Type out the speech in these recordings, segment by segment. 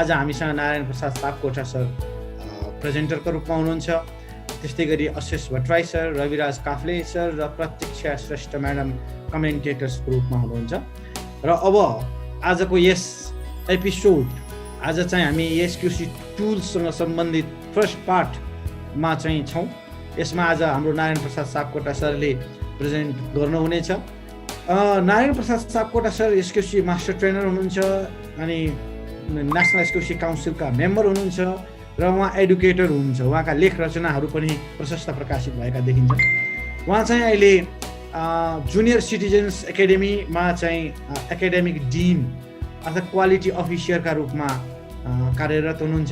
आज हामीसँग नारायण प्रसाद सापकोटा सर प्रेजेन्टरको रूपमा हुनुहुन्छ। त्यस्तै गरी अशेष भट्टराई सर, रविराज काफ्ले सर र प्रतीक्षा श्रेष्ठ म्याडम कमेन्टेटर्सको रूपमा हुनुहुन्छ। र अब आजको यस एपिसोड आज चाहिँ हामी एसक्युसी टुल्ससँग सम्बन्धित फर्स्ट पार्टमा चाहिँ छौँ। यसमा आज हाम्रो नारायण प्रसाद सापकोटा सरले प्रेजेन्ट गर्नुहुनेछ। Narayan Prasad Sapkota sir SQC master trainer हुनुहुन्छ अनि नेसनल एसक्युसी काउन्सिलका मेम्बर हुनुहुन्छ र उहाँ एडुकेटर हुनुहुन्छ। उहाँका लेख रचनाहरू पनि प्रशस्त प्रकाशित भएका देखिन्छन्। उहाँ चाहिँ अहिले जुनियर सिटिजन्स एकाडेमीमा चाहिँ एकाडेमिक डिन अर्थात् क्वालिटी अफिसरका रूपमा कार्यरत हुनुहुन्छ।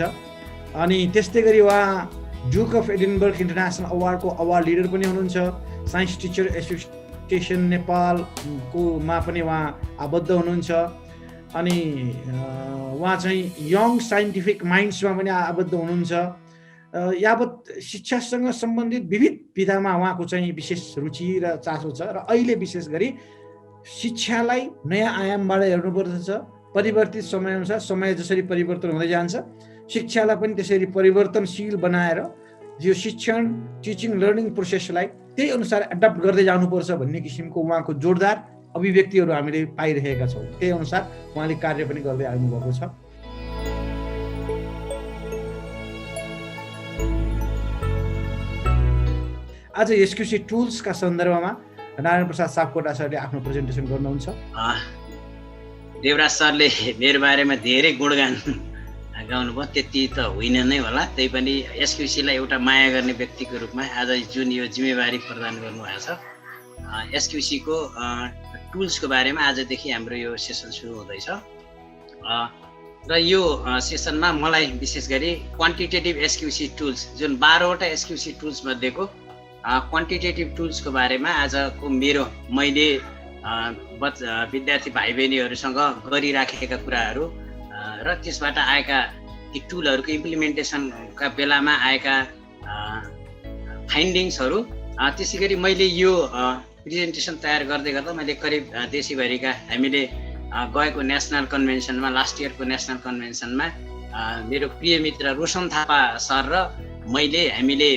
अनि त्यस्तै गरी उहाँ ड्युक अफ एडिनबर्ग इन्टरनेसनल अवार्डको अवार्ड लिडर पनि हुनुहुन्छ। साइन्स टिचर एसोसिएसन नेपालकोमा पनि उहाँ आबद्ध हुनुहुन्छ। अनि उहाँ चाहिँ यङ साइन्टिफिक माइन्ड्समा पनि आबद्ध हुनुहुन्छ। यावत शिक्षासँग सम्बन्धित विविध विधामा उहाँको चाहिँ विशेष रुचि र चासो छ। र अहिले विशेष गरी शिक्षालाई नयाँ आयामबाट हेर्नुपर्दछ। परिवर्तित समयअनुसार समय जसरी परिवर्तन हुँदै जान्छ, शिक्षालाई पनि त्यसरी परिवर्तनशील बनाएर यो शिक्षण टिचिङ लर्निङ प्रोसेसलाई त्यही अनुसार एडप्ट गर्दै जानुपर्छ भन्ने किसिमको उहाँको जोरदार अभिव्यक्तिहरू हामीले पाइरहेका छौँ। त्यही अनुसार उहाँले कार्य पनि गर्दै आउनुभएको छ। आज एसक्युसी टुल्सका सन्दर्भमा नारायण प्रसाद सापकोटा सरले आफ्नो प्रेजेन्टेसन गर्नुहुन्छ। देवराज सरले मेरो बारेमा धेरै गुणगान गाउनुभयो, त्यति त होइन नै होला। त्यही पनि एसक्युसीलाई एउटा माया गर्ने व्यक्तिको रूपमा आज जुन यो जिम्मेवारी प्रदान गर्नुभएको छ, एसक्युसीको टुल्सको बारेमा आजदेखि हाम्रो यो सेसन सुरु हुँदैछ। र यो सेसनमा मलाई विशेष गरी क्वान्टिटेटिभ एसक्युसी टुल्स जुन 12वटा एसक्युसी टुल्स मध्येको क्वान्टिटेटिभ टुल्सको बारेमा आजको मैले विद्यार्थी भाइ बहिनीहरूसँग गरिराखेका कुराहरू र त्यसबाट आएका ती टुलहरूको इम्प्लिमेन्टेसनका बेलामा आएका फाइन्डिङ्सहरू, त्यसै गरी मैले यो प्रेजेन्टेसन तयार गर्दै गर्दा मैले करिब देशैभरिका हामीले गएको नेसनल कन्भेन्सनमा, लास्ट इयरको नेसनल कन्भेन्सनमा मेरो प्रिय मित्र रोशन थापा सर र हामीले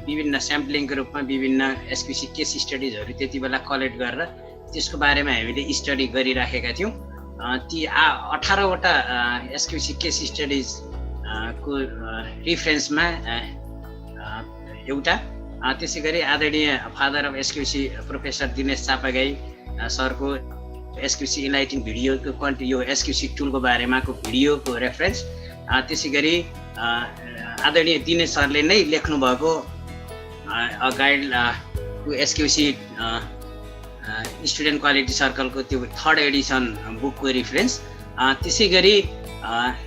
विभिन्न स्याम्पलिङको रूपमा विभिन्न एसक्युसी केस स्टडिजहरू त्यति बेला कलेक्ट गरेर त्यसको बारेमा हामीले स्टडी गरिराखेका थियौँ। ती 18वटा एसक्युसी केस स्टडिज को रिफरेन्समा एउटा, त्यसै गरी आदरणीय father of SQC professor Dinesh Chapagai सरको एसक्युसी इन्लाइटिङ भिडियोको यो एसक्युसी टुलको बारेमाको भिडियोको रेफरेन्स, त्यसै गरी आदरणीय दिनेश सरले नै लेख्नुभएको गाइड एसक्युसी स्टुडेन्ट क्वालिटी सर्कलको त्यो 3rd एडिसन बुकको रिफरेन्स, त्यसै गरी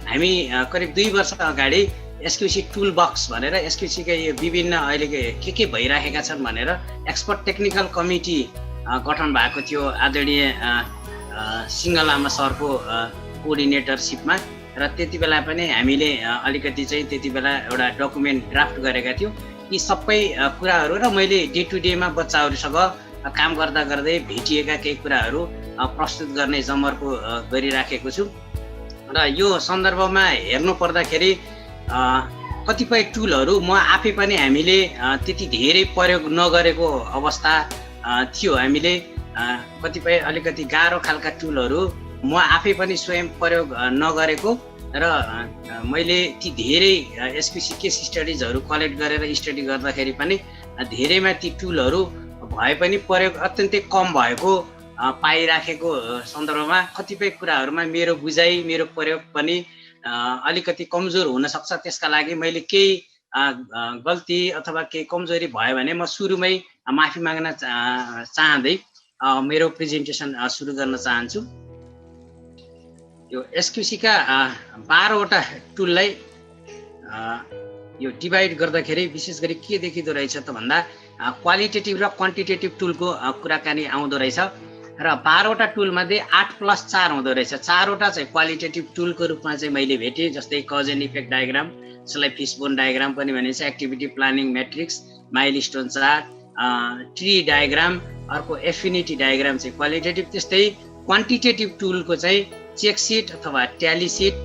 हामी करिब 2 वर्ष अगाडि एसक्युसी टुल बक्स भनेर एसक्युसीका विभिन्न अहिले के भइरहेका छन् भनेर एक्सपर्ट टेक्निकल कमिटी गठन भएको थियो आदरणीय सिङ्गल लामा सरको कोअर्डिनेटरसिपमा। र त्यति बेला पनि हामीले अलिकति चाहिँ त्यति बेला एउटा डकुमेन्ट ड्राफ्ट गरेका थियौँ। यी सबै कुराहरू र मैले डे टु डेमा बच्चाहरूसँग काम गर्दा गर्दै भेटिएका केही कुराहरू प्रस्तुत गर्ने जमर्को गरिराखेको छु। र यो सन्दर्भमा हेर्नु पर्दाखेरि कतिपय टुलहरू म आफै पनि हामीले त्यति धेरै प्रयोग नगरेको अवस्था थियो। हामीले कतिपय अलिकति गाह्रो खालका टुलहरू म आफै पनि स्वयं प्रयोग नगरेको र मैले ती धेरै एसक्युसी केस स्टडिजहरू कलेक्ट गरेर स्टडी गर्दाखेरि पनि धेरैमा ती टुलहरू भए पनि प्रयोग अत्यन्तै कम भएको पाइराखेको सन्दर्भमा कतिपय कुराहरूमा मेरो बुझाइ मेरो प्रयोग पनि अलिकति कमजोर हुनसक्छ। त्यसका लागि मैले केही गल्ती अथवा केही कमजोरी भयो भने म सुरुमै माफी माग्न चाहँदै मेरो प्रेजेन्टेसन सुरु गर्न चाहन्छु। यो एसक्युसीका 12वटा टुललाई यो डिभाइड गर्दाखेरि विशेष गरी के देखिँदो रहेछ त भन्दा क्वालिटेटिभ र क्वान्टिटेटिभ टुलको कुराकानी आउँदो रहेछ। र 12वटा टुलमध्ये 8+4 हुँदो रहेछ। 4वटा चाहिँ क्वालिटेटिभ टुलको रूपमा चाहिँ मैले भेटेँ, जस्तै कज एन्ड इफेक्ट डायग्राम, जसलाई फिसबोन डायग्राम पनि भनिन्छ, activity planning matrix, milestone chart, tree diagram, अर्को एफिनिटी डायग्राम चाहिँ क्वालिटेटिभ। त्यस्तै क्वान्टिटेटिभ टुलको चाहिँ चेक सिट अथवा ट्याली सिट,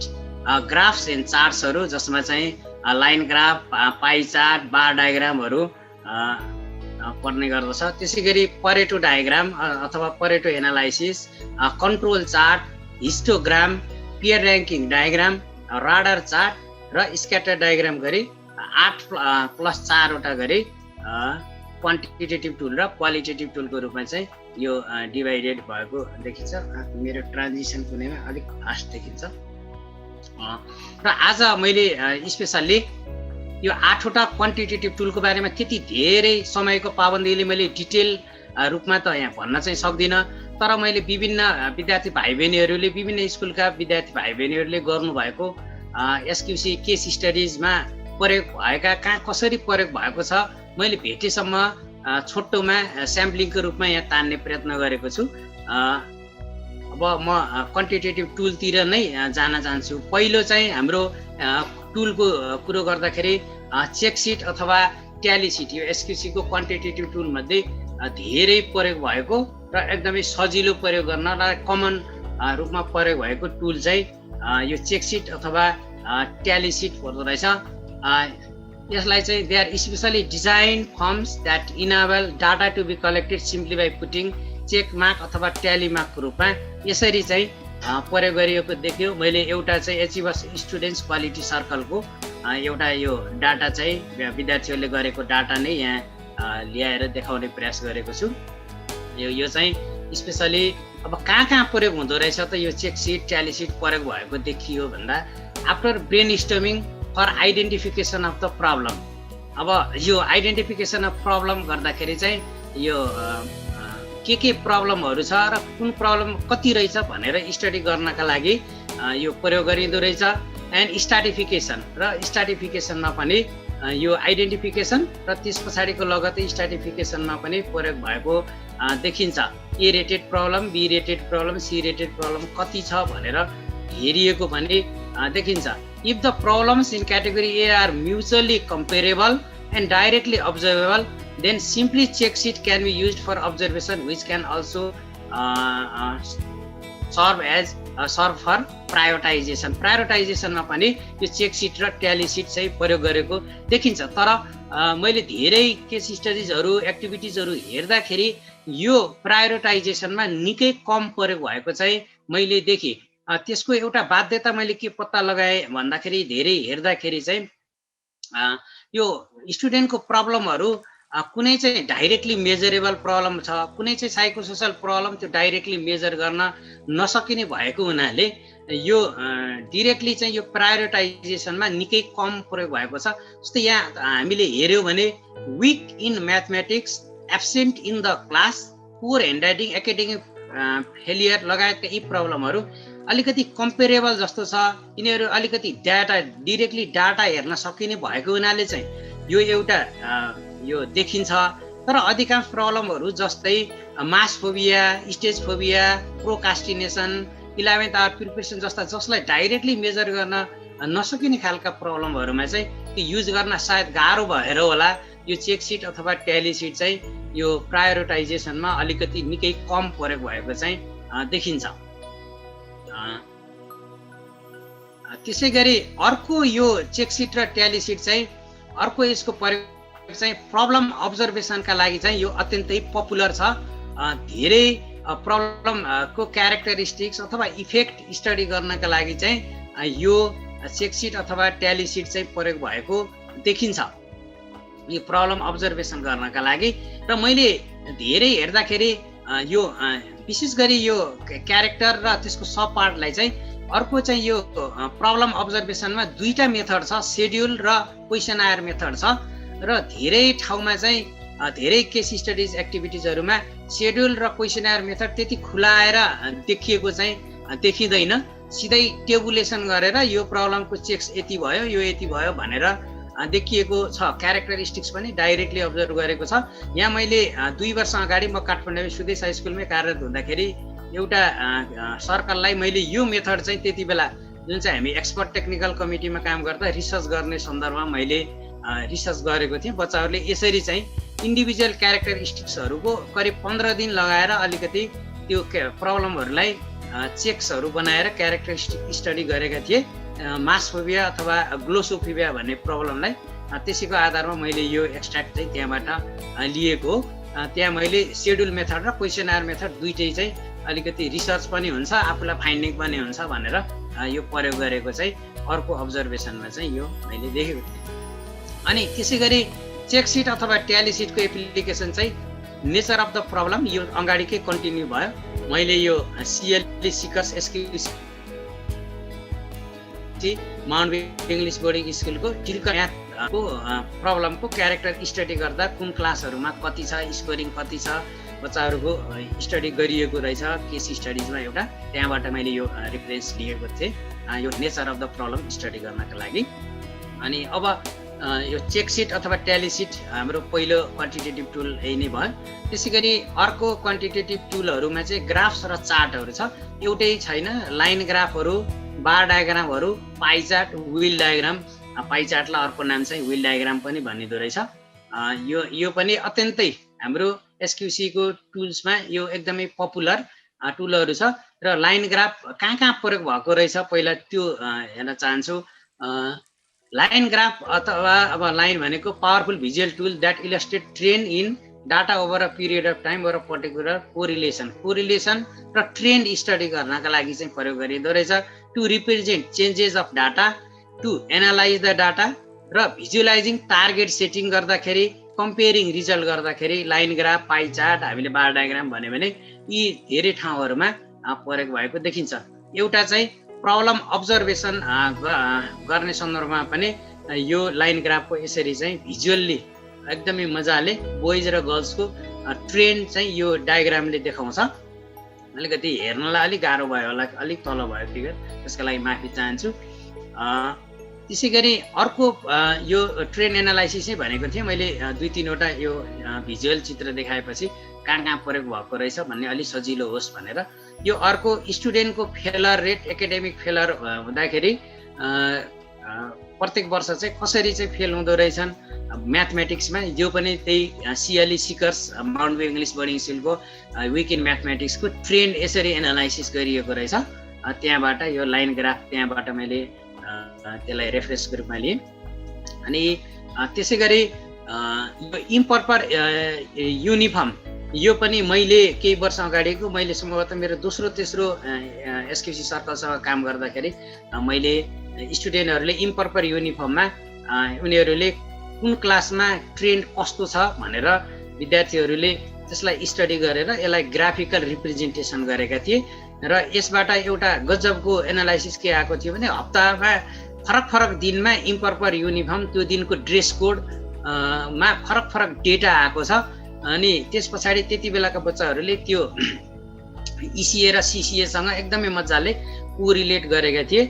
ग्राफ्स एन्ड चार्ट्सहरू जसमा चाहिँ line graph, pie chart, bar डायग्रामहरू पर्ने गर्दछ। त्यसै गरी परेटो डायग्राम अथवा Pareto analysis, control chart, histogram, pair ranking diagram, radar chart र स्क्याटर डायग्राम गरी 8+4 गरी क्वान्टिटेटिभ टुल र क्वालिटेटिभ टुलको रूपमा चाहिँ यो डिभाइडेड भएको देखिन्छ। मेरो ट्रान्जिसन कुनैमा अलिक फास्ट देखिन्छ। र आज मैले स्पेसल्ली यो 8वटा क्वान्टिटेटिभ टुलको बारेमा त्यति धेरै समयको पाबन्दीले मैले डिटेल रूपमा त यहाँ भन्न चाहिँ सक्दिनँ, तर मैले विभिन्न विद्यार्थी भाइ बहिनीहरूले, विभिन्न स्कुलका विद्यार्थी भाइ बहिनीहरूले गर्नुभएको एसक्युसी केस स्टडिजमा प्रयोग भएका, कहाँ कसरी प्रयोग भएको छ मैले भेटेसम्म छोटोमा स्याम्पलिङको रूपमा यहाँ तान्ने प्रयत्न गरेको छु। अब म क्वान्टिटेटिभ टुलतिर नै जान चाहन्छु। पहिलो चाहिँ हाम्रो टुलको कुरो गर्दाखेरि चेकसिट अथवा ट्याली सिट यो एसक्युसीको क्वान्टिटेटिभ टुलमध्ये धेरै प्रयोग भएको र एकदमै सजिलो प्रयोग गर्न र कमन रूपमा प्रयोग भएको टुल चाहिँ यो चेकसिट अथवा ट्याली सिट पर्दो रहेछ। यसलाई चाहिँ they are specially designed forms that enable data to be collected simply by putting check mark अथवा ट्याली मार्कको रूपमा यसरी चाहिँ प्रयोग गरिएको देखियो। मैले एउटा चाहिँ एचिभर्स स्टुडेन्ट्स क्वालिटी सर्कलको एउटा यो डाटा चाहिँ विद्यार्थीहरूले गरेको डाटा नै यहाँ ल्याएर देखाउने प्रयास गरेको छु। यो चाहिँ स्पेसली अब कहाँ प्रयोग हुँदो रहेछ त यो चेक सिट ट्याली सिट प्रयोग भएको देखियो भन्दा after brainstorming for identification of the problem. अब यो आइडेन्टिफिकेसन अफ प्रब्लम गर्दाखेरि चाहिँ यो के प्रब्लमहरू छ र कुन प्रब्लम कति रहेछ भनेर स्टडी गर्नका लागि यो प्रयोग गरिँदो रहेछ। एन्ड स्ट्राटिफिकेसन र स्ट्राटिफिकेसनमा पनि यो आइडेन्टिफिकेसन र त्यस पछाडिको लगतै स्ट्राटिफिकेसनमा पनि प्रयोग भएको देखिन्छ। A rated problem, B rated problem, C rated problem कति छ भनेर हेरिएको पनि देखिन्छ। If the problems in category A are mutually comparable and directly observable then simply check sheet can be used for observation which can also serve for prioritization. प्रायोरिटाइजेसनमा पनि यो check seat र tally seat चाहिँ प्रयोग गरेको देखिन्छ। तर मैले धेरै केस स्टडिजहरू एक्टिभिटिजहरू हेर्दाखेरि यो प्रायोरिटाइजेसनमा निकै कम प्रयोग भएको चाहिँ मैले देखेँ। त्यसको एउटा बाध्यता मैले के पत्ता लगाएँ भन्दाखेरि धेरै हेर्दाखेरि चाहिँ यो स्टुडेन्टको प्रब्लमहरू कुनै चाहिँ डाइरेक्टली मेजरेबल प्रब्लम छ, कुनै चाहिँ साइकोसोसल प्रब्लम त्यो डाइरेक्टली मेजर गर्न नसकिने भएको हुनाले यो डिरेक्टली चाहिँ यो प्रायोरिटाइजेसनमा निकै कम प्रयोग भएको छ। जस्तै यहाँ हामीले हेर्यौँ भने weak in mathematics, absent in the class, poor handwriting, academic failure लगायतका यी प्रब्लमहरू अलिकति कम्पेरेबल जस्तो छ। यिनीहरू अलिकति डिरेक्टली डाटा हेर्न सकिने भएको हुनाले चाहिँ यो एउटा यो देखिन्छ। तर अधिकांश प्रब्लमहरू जस्तै mass phobia, stage phobia, procrastination, 11th hour preparation जस्ता जसलाई डाइरेक्टली मेजर गर्न नसकिने खालका प्रब्लमहरूमा चाहिँ त्यो युज गर्न सायद गाह्रो भएर होला यो चेक सिट अथवा ट्याली सिट चाहिँ यो प्रायोरिटाइजेसनमा अलिकति निकै कम प्रयोग भएको चाहिँ देखिन्छ। त्यसै गरी अर्को यो चेक सिट र ट्याली सिट चाहिँ अर्को यसको प्रयोग चाहिँ प्रब्लम अब्जर्भेसनका लागि चाहिँ यो अत्यन्तै पपुलर छ। धेरै प्रब्लमको क्यारेक्टरिस्टिक्स अथवा इफेक्ट स्टडी गर्नका लागि चाहिँ यो चेक सिट अथवा ट्याली सिट चाहिँ प्रयोग भएको देखिन्छ यो प्रब्लम अब्जर्भेसन गर्नका लागि। र मैले धेरै हेर्दाखेरि यो विशेष गरी यो क्यारेक्टर र त्यसको सब पार्टलाई चाहिँ अर्को चाहिँ यो प्रब्लम अब्जर्भेसनमा दुईटा मेथड छ, सेड्युल र क्वेसनायर मेथड छ। र धेरै ठाउँमा चाहिँ धेरै केस स्टडिज एक्टिभिटिजहरूमा सेड्युल र क्वेसनायर मेथड त्यति खुलाएर देखिएको चाहिँ देखिँदैन। सिधै टेबुलेसन गरेर यो प्रब्लमको चेक्स यति भयो, यो यति भयो भनेर देखिएको छ। क्यारेक्टरिस्टिक्स पनि डाइरेक्टली अब्जर्भ गरेको छ। यहाँ मैले 2 वर्ष अगाडि म काठमाडौँ सुदेश हाई स्कुलमै कार्यरत हुँदाखेरि एउटा सर्कललाई मैले यो मेथड चाहिँ त्यति बेला जुन चाहिँ हामी एक्सपर्ट टेक्निकल कमिटीमा काम गर्दा रिसर्च गर्ने सन्दर्भमा मैले रिसर्च गरेको थिएँ। बच्चाहरूले यसरी चाहिँ इन्डिभिजुअल क्यारेक्टरिस्टिक्सहरूको करिब 15 दिन लगाएर अलिकति त्यो प्रब्लमहरूलाई चेक्सहरू बनाएर क्यारेक्टरिस्टिक स्टडी गरेका थिए। मासफोबिया अथवा ग्लोसोफोबिया भन्ने प्रब्लमलाई त्यसैको आधारमा मैले यो एक्सट्र्याक्ट चाहिँ त्यहाँबाट लिएको हो। त्यहाँ मैले सेड्युल मेथड र क्वेसनआयर मेथड दुइटै चाहिँ अलिकति रिसर्च पनि हुन्छ, आफूलाई फाइन्डिङ पनि हुन्छ भनेर यो प्रयोग गरेको चाहिँ अर्को अब्जर्भेसनमा चाहिँ यो मैले देखेको थिएँ। अनि त्यसै गरी चेकसिट अथवा ट्याली सिटको एप्लिकेसन चाहिँ नेचर अफ द प्रब्लम यो अगाडिकै कन्टिन्यू भयो। मैले यो सिएलई सिकर्स एसक्युसी माउन्ट इङ्ग्लिस बोर्डिङ स्कुलको टिल्कर म्याथको प्रब्लमको क्यारेक्टर स्टडी गर्दा कुन क्लासहरूमा कति छ, स्कोरिङ कति छ, बच्चाहरूको स्टडी गरिएको रहेछ केस स्टडिजमा एउटा, त्यहाँबाट मैले यो रेफरेन्स लिएको थिएँ यो nature of the problem study गर्नका लागि। अनि अब यो चेकसिट अथवा ट्याली सिट हाम्रो पहिलो क्वान्टिटेटिभ टुल यही नै भयो। त्यसै गरी अर्को क्वान्टिटेटिभ टुलहरूमा चाहिँ ग्राफ्स र चार्टहरू छ, एउटै छैन। Line ग्राफहरू, bar डायग्रामहरू, pie chart, will diagram, पाइ चार्टलाई अर्को नाम चाहिँ विल डायग्राम पनि भनिदो रहेछ। यो पनि अत्यन्तै हाम्रो एसक्युसीको टुल्समा यो एकदमै पपुलर टुलहरू छ। र लाइन ग्राफ कहाँ कहाँ प्रयोग भएको रहेछ पहिला त्यो हेर्न चाहन्छु। लाइन ग्राफ अथवा अब लाइन भनेको powerful visual tool that illustrate trend in data over a period of time over a particular correlation र ट्रेन्ड स्टडी गर्नका लागि चाहिँ प्रयोग गरिँदो रहेछ। To represent changes of data, to analyse the data र भिजुअलाइजिङ टार्गेट सेटिङ गर्दाखेरि, comparing result गर्दाखेरि लाइन ग्राफ, पाइ चार्ट, हामीले बार डायग्राम भन्यो भने यी धेरै ठाउँहरूमा प्रयोग भएको देखिन्छ। एउटा चाहिँ प्रब्लम अब्जर्भेसन गर्ने सन्दर्भमा पनि यो लाइन ग्राफको यसरी चाहिँ भिजुअल्ली एकदमै मजाले बोइज र गर्ल्सको ट्रेन्ड चाहिँ यो डायग्रामले देखाउँछ। अलिकति हेर्नलाई अलिक गाह्रो भयो होला, अलिक तल भयो फिगर, त्यसको लागि माफी चाहन्छु। त्यसै गरी अर्को यो ट्रेन्ड एनालाइसिस चाहिँ भनेको थिएँ मैले, 2-3वटा यो भिजुअल चित्र देखाएपछि कहाँ कहाँ प्रयोग भएको रहेछ भन्ने अलिक सजिलो होस् भनेर। यो अर्को स्टुडेन्टको फेलर रेट, एकाडेमिक फेलर हुँदाखेरि प्रत्येक वर्ष चाहिँ कसरी चाहिँ फेल हुँदो रहेछन् म्याथमेटिक्समा, यो पनि त्यही सिएलई सिकर्स माउन्ट इङ्ग्लिस बोर्डिङ स्कुलको विक इन म्याथमेटिक्सको ट्रेन्ड यसरी एनालाइसिस गरिएको रहेछ। त्यहाँबाट यो लाइन ग्राफ त्यहाँबाट मैले त्यसलाई रेफरेन्सको रूपमा लिएँ। अनि त्यसै गरी यो इम्प्रपर युनिफर्म यो पनि मैले केही वर्ष अगाडिको मैले सम्भवतः मेरो दोस्रो तेस्रो एसक्युसी सर्कलसँग काम गर्दाखेरि मैले स्टुडेन्टहरूले इम्प्रपर युनिफर्ममा उनीहरूले कुन क्लासमा ट्रेन्ड कस्तो छ भनेर विद्यार्थीहरूले त्यसलाई स्टडी गरेर यसलाई ग्राफिकल रिप्रेजेन्टेसन गरेका थिए। र यसबाट एउटा गजबको एनालाइसिस के आएको थियो भने हप्तामा फरक फरक दिनमा इम्प्रपर युनिफर्म, त्यो दिनको ड्रेस कोड मा फरक फरक डेटा आएको छ। अनि त्यस पछाडि त्यति बेलाका बच्चाहरूले त्यो इसिए र सिसिएसँग एकदमै मजाले कोरिलेट गरेका थिए।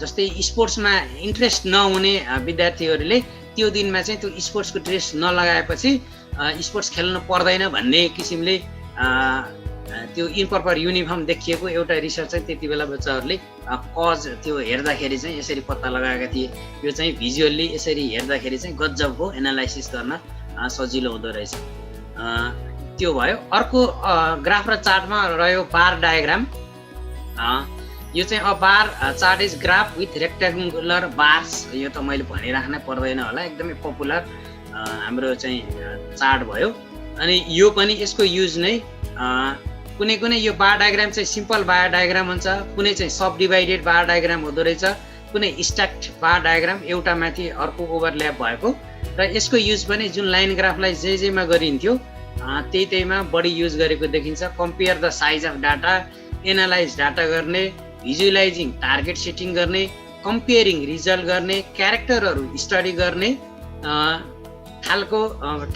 जस्तै स्पोर्ट्समा इन्ट्रेस्ट नहुने विद्यार्थीहरूले त्यो दिनमा चाहिँ त्यो स्पोर्ट्सको ड्रेस नलगाएपछि स्पोर्ट्स खेल्न पर्दैन भन्ने किसिमले त्यो इम्प्रपर युनिफर्म देखिएको एउटा रिसर्च चाहिँ त्यति बेला बच्चाहरूले कज त्यो हेर्दाखेरि चाहिँ यसरी पत्ता लगाएका थिए। यो चाहिँ भिजुअल्ली यसरी हेर्दाखेरि चाहिँ गजबको एनालाइसिस गर्न सजिलो हुँदो रहेछ। त्यो भयो। अर्को ग्राफ र चार्टमा रह्यो बार डायग्राम। यो चाहिँ bar chart is graph with rectangular bars. यो त मैले भनिराख्नै पर्दैन होला, एकदमै पपुलर हाम्रो चाहिँ चार्ट भयो। अनि यो पनि यसको युज नै कुनै कुनै यो बार डायग्राम चाहिँ सिम्पल बार डायग्राम हुन्छ, कुनै चाहिँ सब डिभाइडेड बार डायग्राम हुँदो रहेछ, कुनै स्ट्याक्ड बार डायग्राम एउटा माथि अर्को ओभरल्याप भएको। र यसको युज पनि जुन लाइन ग्राफलाई जेमा गरिन्थ्यो त्यहीमा बढी युज गरेको देखिन्छ। Compare the size of data, analyse data गर्ने, भिजुअलाइजिङ टार्गेट सेटिङ गर्ने, कम्पेयरिङ रिजल्ट गर्ने, क्यारेक्टरहरू स्टडी गर्ने खालको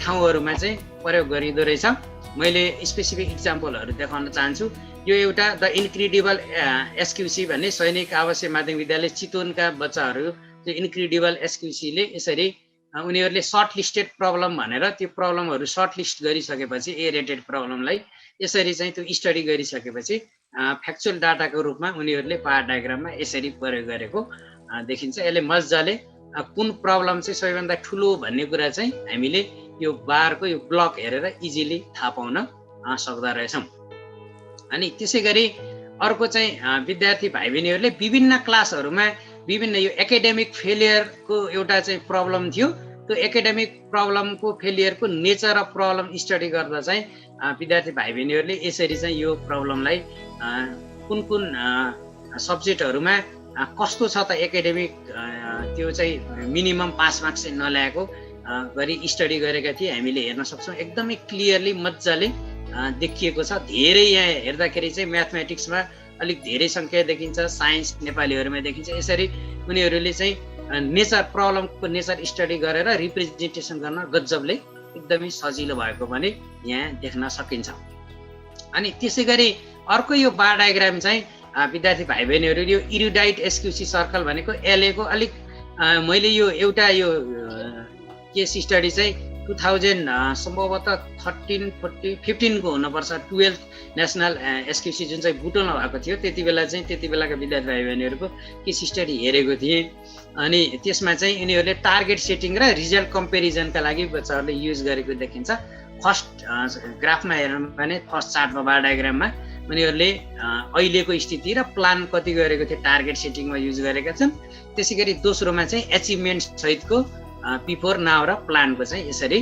ठाउँहरूमा चाहिँ प्रयोग गरिँदो रहेछ। मैले स्पेसिफिक इक्जाम्पलहरू देखाउन चाहन्छु। यो एउटा द इन्क्रेडिबल एसक्युसी भन्ने सैनिक आवासीय माध्यमिक विद्यालय चितवनका बच्चाहरू त्यो इन्क्रेडिबल एसक्युसीले यसरी उनीहरूले सर्ट लिस्टेड प्रब्लम भनेर त्यो प्रब्लमहरू सर्ट लिस्ट गरिसकेपछि ए रेटेड प्रब्लमलाई यसरी चाहिँ त्यो स्टडी गरिसकेपछि फ्याक्चुअल डाटाको रूपमा उनीहरूले बार डायग्राममा यसरी प्रयोग गरेको देखिन्छ। यसले मजाले कुन प्रब्लम चाहिँ सबैभन्दा ठुलो भन्ने कुरा चाहिँ हामीले यो बारको यो ब्लक हेरेर इजिली थाहा पाउन सक्दा रहेछौँ। अनि त्यसै गरी अर्को चाहिँ विद्यार्थी भाइ बहिनीहरूले विभिन्न क्लासहरूमा विभिन्न यो एकाडेमिक फेलियरको एउटा चाहिँ प्रब्लम थियो। त्यो एकाडेमिक प्रब्लमको फेलियरको नेचर अफ प्रब्लम स्टडी गर्दा चाहिँ विद्यार्थी भाइ बहिनीहरूले यसरी चाहिँ यो प्रब्लमलाई कुन कुन सब्जेक्टहरूमा कस्तो छ त एकाडेमिक त्यो चाहिँ मिनिमम पास मार्क्स चाहिँ नल्याएको गरी स्टडी गरेका थिए। हामीले हेर्न सक्छौँ एकदमै क्लियरली मजाले देखिएको छ। धेरै यहाँ हेर्दाखेरि चाहिँ म्याथमेटिक्समा अलिक धेरै सङ्ख्या देखिन्छ, साइन्स नेपालीहरूमा देखिन्छ। यसरी उनीहरूले चाहिँ नेचर प्रब्लमको नेचर स्टडी गरेर रिप्रेजेन्टेसन गर्न गजबले एकदमै सजिलो भएको पनि यहाँ देख्न सकिन्छ। अनि त्यसै गरी अर्को यो बार डायग्राम चाहिँ विद्यार्थी भाइ बहिनीहरू यो इरुडाइट एसक्युसी सर्कल भनेको एलएको अलिक मैले यो एउटा यो केस स्टडी चाहिँ 2000 सम्भवतः 13-15 को हुनुपर्छ। 12th नेसनल एसक्युसी जुन चाहिँ बुटोलमा भएको थियो त्यति बेला चाहिँ त्यति बेलाका विद्यार्थी भाइ बहिनीहरूको केस स्टडी हेरेको थिएँ। अनि त्यसमा चाहिँ उनीहरूले टार्गेट सेटिङ र रिजल्ट कम्पेरिजनका लागि बच्चाहरूले युज गरेको देखिन्छ। फर्स्ट ग्राफमा हेर्नु भने फर्स्ट चार्टमा बार डायग्राममा उनीहरूले अहिलेको स्थिति र प्लान कति गरेको थियो टार्गेट सेटिङमा युज गरेका छन्। त्यसै गरी दोस्रोमा चाहिँ एचिभमेन्ट सहितको बिफोर नाउ र प्लानको चाहिँ यसरी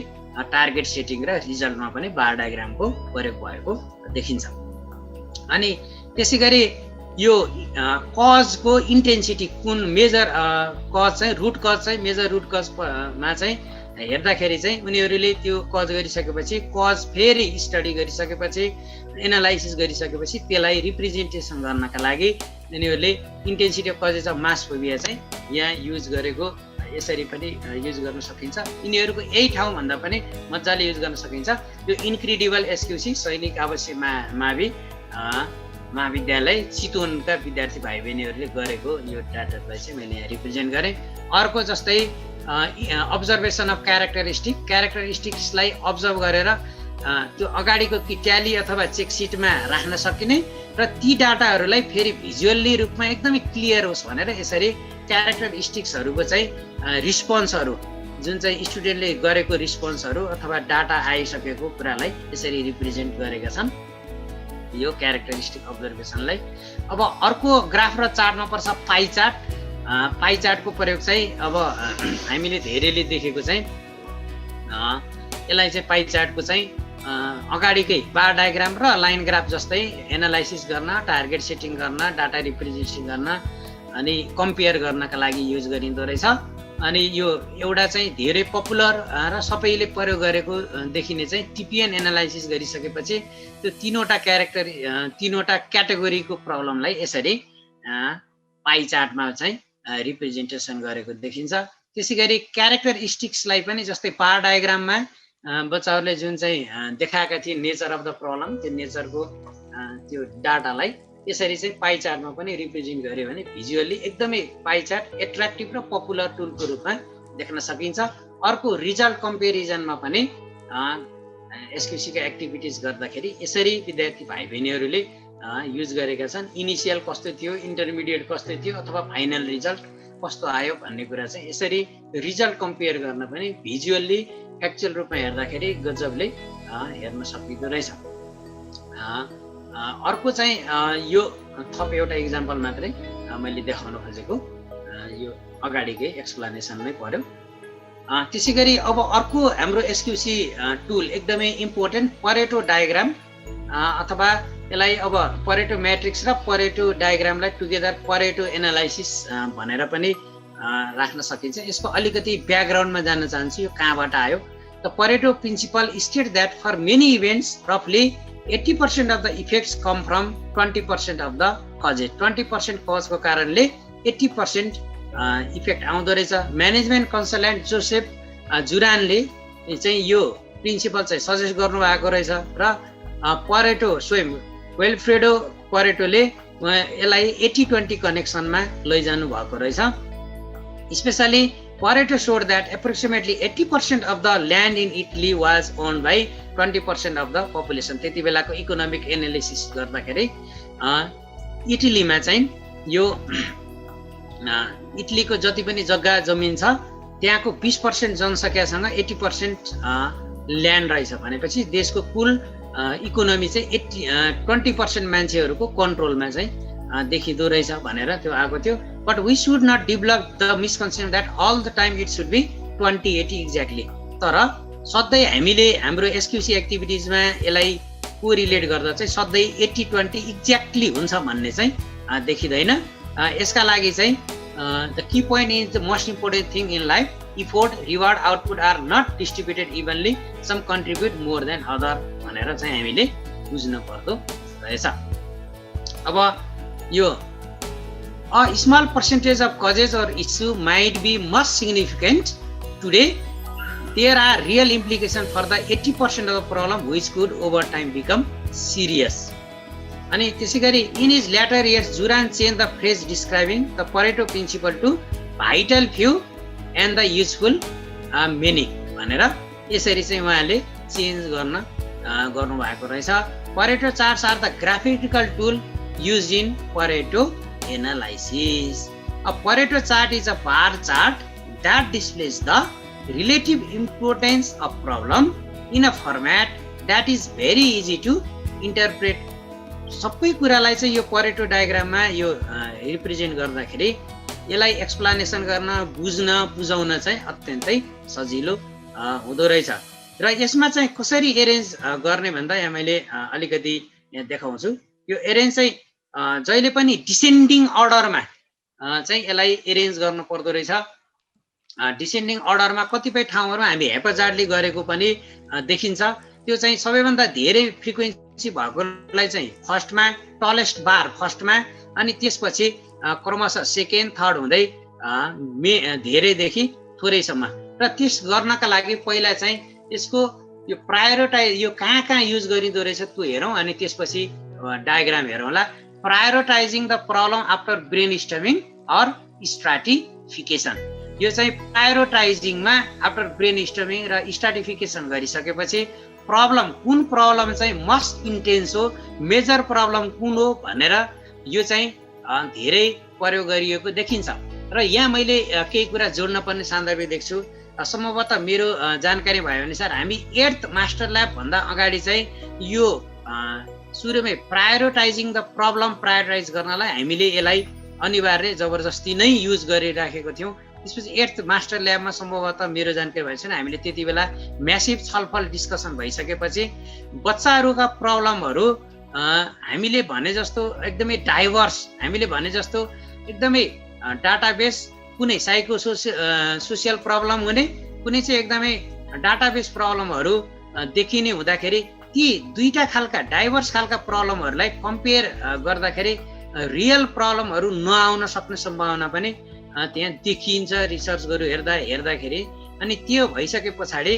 टार्गेट सेटिङ र रिजल्टमा पनि बार डायग्रामको प्रयोग भएको देखिन्छ। अनि त्यसै गरी यो कजको इन्टेन्सिटी कुन मेजर कज चाहिँ रुट कज चाहिँ मेजर रुट कजमा चाहिँ हेर्दाखेरि चाहिँ उनीहरूले त्यो कज गरिसकेपछि कज फेरि स्टडी गरिसकेपछि एनालाइसिस गरिसकेपछि त्यसलाई रिप्रेजेन्टेसन गर्नका लागि उनीहरूले intensity of causes of mass phobia चाहिँ यहाँ युज गरेको यसरी पनि युज गर्न सकिन्छ। यिनीहरूको यही ठाउँभन्दा पनि मजाले युज गर्न सकिन्छ। यो इन्क्रेडिबल एसक्युसी सैनिक आवासीय महाविद्यालय चितवनका विद्यार्थी भाइ बहिनीहरूले गरेको यो डाटालाई चाहिँ मैले यहाँ रिप्रेजेन्ट गरेँ। अर्को जस्तै अब्जर्भेसन अफ क्यारेक्टरिस्टिक्सलाई अब्जर्भ गरेर त्यो अगाडिको कि ट्याली अथवा चेकसिटमा राख्न सकिने र ती डाटाहरूलाई फेरि भिजुअल्ली रूपमा एकदमै क्लियर होस् भनेर यसरी क्यारेक्टरिस्टिक्सहरूको चाहिँ रिस्पोन्सहरू जुन चाहिँ स्टुडेन्टले गरेको रिस्पोन्सहरू अथवा डाटा आइसकेको कुरालाई यसरी रिप्रेजेन्ट गरेका छन् यो क्यारेक्टरिस्टिक अब्जर्भेसनलाई। अब अर्को ग्राफ र चार्टमा पर्छ पाइ चार्ट। पाइ चार्टको प्रयोग चाहिँ अब हामीले धेरैले देखेको चाहिँ यसलाई चाहिँ पाइ चार्टको चाहिँ अगाडिकै बार डायग्राम र लाइन ग्राफ जस्तै एनालाइसिस गर्न, टार्गेट सेटिङ गर्न, डाटा रिप्रेजेन्टेसन गर्न अनि कम्पेयर गर्नका लागि युज गरिँदो रहेछ। अनि यो एउटा चाहिँ धेरै पपुलर र सबैले प्रयोग गरेको देखिने चाहिँ टिपिएन एनालाइसिस गरिसकेपछि त्यो तीनवटा क्याटेगोरीको प्रब्लमलाई यसरी पाइ चार्टमा चाहिँ रिप्रेजेन्टेसन गरेको देखिन्छ। त्यसै गरी क्यारेक्टरिस्टिक्सलाई पनि जस्तै बार डायग्राममा बच्चाहरूले जुन चाहिँ देखाएका थिए नेचर अफ द प्रब्लम त्यो नेचरको त्यो डाटालाई यसरी चाहिँ पाइ चार्टमा पनि रिप्रेजेन्ट गर्यो भने भिजुअली एकदमै पाइ चार्ट एट्र्याक्टिभ र पपुलर टुलको रूपमा देख्न सकिन्छ। अर्को रिजल्ट कम्पेरिजनमा पनि एसक्युसीका एक्टिभिटिज गर्दाखेरि यसरी विद्यार्थी भाइ बहिनीहरूले युज गरेका छन्। इनिसियल कस्तो थियो, इन्टरमिडिएट कस्तो थियो अथवा फाइनल रिजल्ट कस्तो आयो भन्ने कुरा चाहिँ यसरी रिजल्ट कम्पेयर गर्न पनि भिजुअल्ली एक्चुअल रूपमा हेर्दाखेरि गजबले हेर्न सकिँदो रहेछ। अर्को चाहिँ यो थप एउटा इक्जाम्पल मात्रै मैले देखाउन खोजेको यो अगाडिकै एक्सप्लेनेसनमै पर्यो। त्यसै गरी अब अर्को हाम्रो एसक्युसी टुल एकदमै इम्पोर्टेन्ट परेटो डायग्राम अथवा यसलाई अब परेटो म्याट्रिक्स र परेटो डायग्रामलाई टुगेदर परेटो एनालाइसिस भनेर पनि राख्न सकिन्छ। यसको अलिकति ब्याकग्राउन्डमा जान चाहन्छु यो कहाँबाट आयो। The Pareto principle state that for many events रफली 80% of the effects come from 20% of the causes. 20% कजको कारणले 80% इफेक्ट आउँदो रहेछ। म्यानेजमेन्ट कन्सल्टेन्ट जोसेफ जुरानले चाहिँ यो प्रिन्सिपल चाहिँ सजेस्ट गर्नुभएको रहेछ र परेटो स्वयं वेल्फ्रेडो परेटोले यसलाई 80-20 कनेक्सनमा लैजानु भएको रहेछ। Specially Pareto showed that approximately 80% of the land in Italy was owned by 20% of the population. त्यति बेलाको इकोनोमिक एनालिसिस गर्दाखेरि इटलीमा चाहिँ यो इटलीको जति पनि जग्गा जमिन छ त्यहाँको 20% जनसङ्ख्यासँग 80% ल्यान्ड रहेछ भनेपछि देशको कुल इकोनोमी चाहिँ 20% मान्छेहरूको कन्ट्रोलमा चाहिँ देखिँदो रहेछ भनेर त्यो आएको थियो। But we should not develop the misconception that all the time it should be 20-80 exactly. तर सधैँ हामीले हाम्रो एसक्युसी एक्टिभिटिजमा यसलाई कोरिलेट गर्दा चाहिँ सधैँ 80-20 एक्ज्याक्टली हुन्छ भन्ने चाहिँ देखिँदैन। यसका लागि चाहिँ the key point is the most important thing in life, effort reward output are not distributed evenly, some contribute more than other भनेर चाहिँ हामीले बुझ्नु पर्दो रहेछ। अब यो a small percentage of causes or issue might be much significant today, there are real implications for the 80% of the problem which could over time become serious. अनि त्यसैगरी in his later years Juran changed the phrase describing the Pareto principle to vital few and the useful many भनेर यसरी चाहिँ उहाँले change गर्नु भएको रहेछ। Pareto charts are the graphical tool used in Pareto analysis. A Pareto chart is a bar chart that displays the relative importance of problem in a format that is very easy to interpret. सबै कुरालाई चाहिँ यो Pareto डायग्राममा यो represent गर्दाखेरि यसलाई explanation गर्न बुझाउन चाहिँ अत्यन्तै सजिलो हुँदो रहेछ। र यसमा चाहिँ कसरी एरेन्ज गर्ने भन्दा यहाँ मैले अलिकति यहाँ देखाउँछु। यो एरेन्ज चाहिँ जहिले पनि डिसेन्डिङ अर्डरमा चाहिँ यसलाई एरेन्ज गर्नु पर्दो रहेछ। डिसेन्डिङ अर्डरमा कतिपय ठाउँहरूमा हामी हेपाजार्डले गरेको पनि देखिन्छ। त्यो चाहिँ सबैभन्दा धेरै फ्रिक्वेन्सी भएकोलाई चाहिँ फर्स्टमा, टलेस्ट बार फर्स्टमा, अनि त्यसपछि क्रमशः सेकेन्ड थर्ड हुँदै धेरैदेखि थोरैसम्म। र त्यस गर्नका लागि पहिला चाहिँ यसको यो प्रायोरिटाइज यो कहाँ युज गरिँदो रहेछ त्यो हेरौँ, अनि त्यसपछि डायग्राम हेरौँला। Prioritising the problem after brainstorming or stratification. यो चाहिँ प्रायोरिटाइजिङमा आफ्टर ब्रेन स्टर्मिङ र स्ट्राटिफिकेसन गरिसकेपछि प्रब्लम कुन प्रब्लम चाहिँ मस्ट इन्टेन्स हो, मेजर प्रब्लम कुन हो भनेर यो चाहिँ धेरै प्रयोग गरिएको देखिन्छ। र यहाँ मैले केही कुरा जोड्न पर्ने सन्दर्भ देख्छु। सम्भवतः मेरो जानकारी भए अनुसार हामी 8th मास्टर ल्याब भन्दा अगाडि चाहिँ यो सुरुमै प्रायोरिटाइजिङ द प्रब्लम प्रायोरिटाइज गर्नलाई हामीले यसलाई अनिवार्य जबरजस्ती नै युज गरिराखेको थियौँ। त्यसपछि 8th मास्टर ल्याबमा सम्भवतः मेरो जानकारी भएको छैन, हामीले त्यति बेला म्यासिभ छलफल डिस्कसन भइसकेपछि बच्चाहरूका प्रब्लमहरू हामीले भने जस्तो एकदमै डाइभर्स, हामीले भने जस्तो एकदमै डाटाबेस, कुनै सोसियल प्रब्लम हुने, कुनै चाहिँ एकदमै डाटाबेस प्रब्लमहरू देखिने हुँदाखेरि ती दुईटा खालका डाइभर्स खालका प्रब्लमहरूलाई कम्पेयर गर्दाखेरि रियल प्रब्लमहरू नआउन सक्ने सम्भावना पनि त्यहाँ देखिन्छ रिसर्चहरू हेर्दाखेरि। अनि त्यो भइसके पछाडि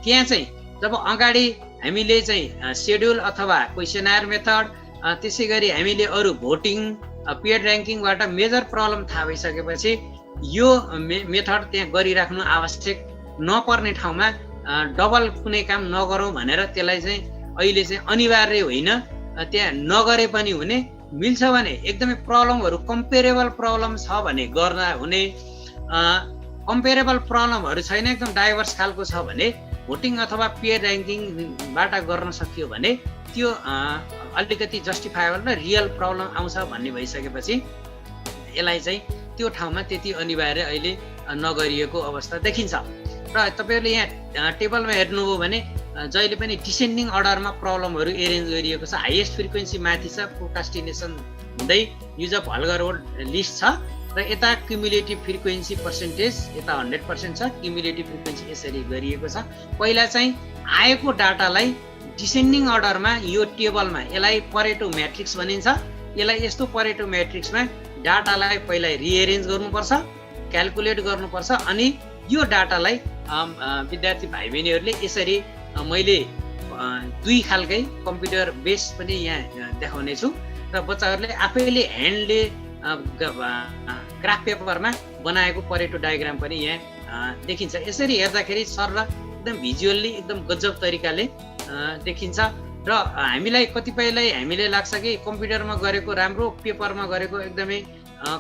त्यहाँ चाहिँ जब अगाडि हामीले चाहिँ सेड्युल अथवा क्वेसनर मेथड, त्यसै गरी हामीले अरू भोटिङ, पेड ऱ्याङ्किङबाट मेजर प्रब्लम थाहा भइसकेपछि यो मेथड त्यहाँ गरिराख्नु आवश्यक नपर्ने ठाउँमा डबल कुनै काम नगरौँ भनेर त्यसलाई चाहिँ अहिले चाहिँ अनिवार्य होइन, त्यहाँ नगरे पनि हुने, मिल्छ भने एकदमै प्रब्लमहरू कम्पेरेबल प्रब्लम छ भने गर्दा हुने, कम्पेरेबल प्रब्लमहरू छैन एकदम डाइभर्स खालको छ भने भोटिङ अथवा पेयर ऱ्याङ्किङबाट गर्न सकियो भने त्यो अलिकति जस्टिफाएबल र रियल प्रब्लम आउँछ भन्ने भइसकेपछि यसलाई चाहिँ त्यो ठाउँमा त्यति अनिवार्य अहिले नगरिएको अवस्था देखिन्छ। र तपाईँहरूले यहाँ टेबलमा हेर्नुभयो भने जहिले पनि डिसेन्डिङ अर्डरमा प्रब्लमहरू एरेन्ज गरिएको छ। हाइएस्ट फ्रिक्वेन्सी माथि छ, प्रोक्रास्टिनेसन हुँदै युज अफ हल्गरवोल्ड लिस्ट छ, र यता क्युमुलेटिभ फ्रिक्वेन्सी पर्सेन्टेज यता 100% छ, क्युमुलेटिभ फ्रिक्वेन्सी यसरी गरिएको छ। पहिला चाहिँ आएको डाटालाई डिसेन्डिङ अर्डरमा यो टेबलमा यसलाई परेटो म्याट्रिक्स भनिन्छ। यसलाई यस्तो परेटो म्याट्रिक्समा डाटालाई पहिला रिएरेन्ज गर्नुपर्छ, क्यालकुलेट गर्नुपर्छ, अनि यो डाटालाई विद्यार्थी भाइ बहिनीहरूले यसरी मैले दुई खालकै कम्प्युटर बेस पनि यहाँ देखाउने छु, र बच्चाहरूले आफैले ह्यान्डले ग्राफ पेपरमा बनाएको परेटो डायग्राम पनि यहाँ देखिन्छ। यसरी हेर्दाखेरि सरल एकदम भिजुअल्ली एकदम गजब तरिकाले देखिन्छ। र हामीलाई कतिपयलाई हामीले लाग्छ कि कम्प्युटरमा गरेको राम्रो, पेपरमा गरेको एकदमै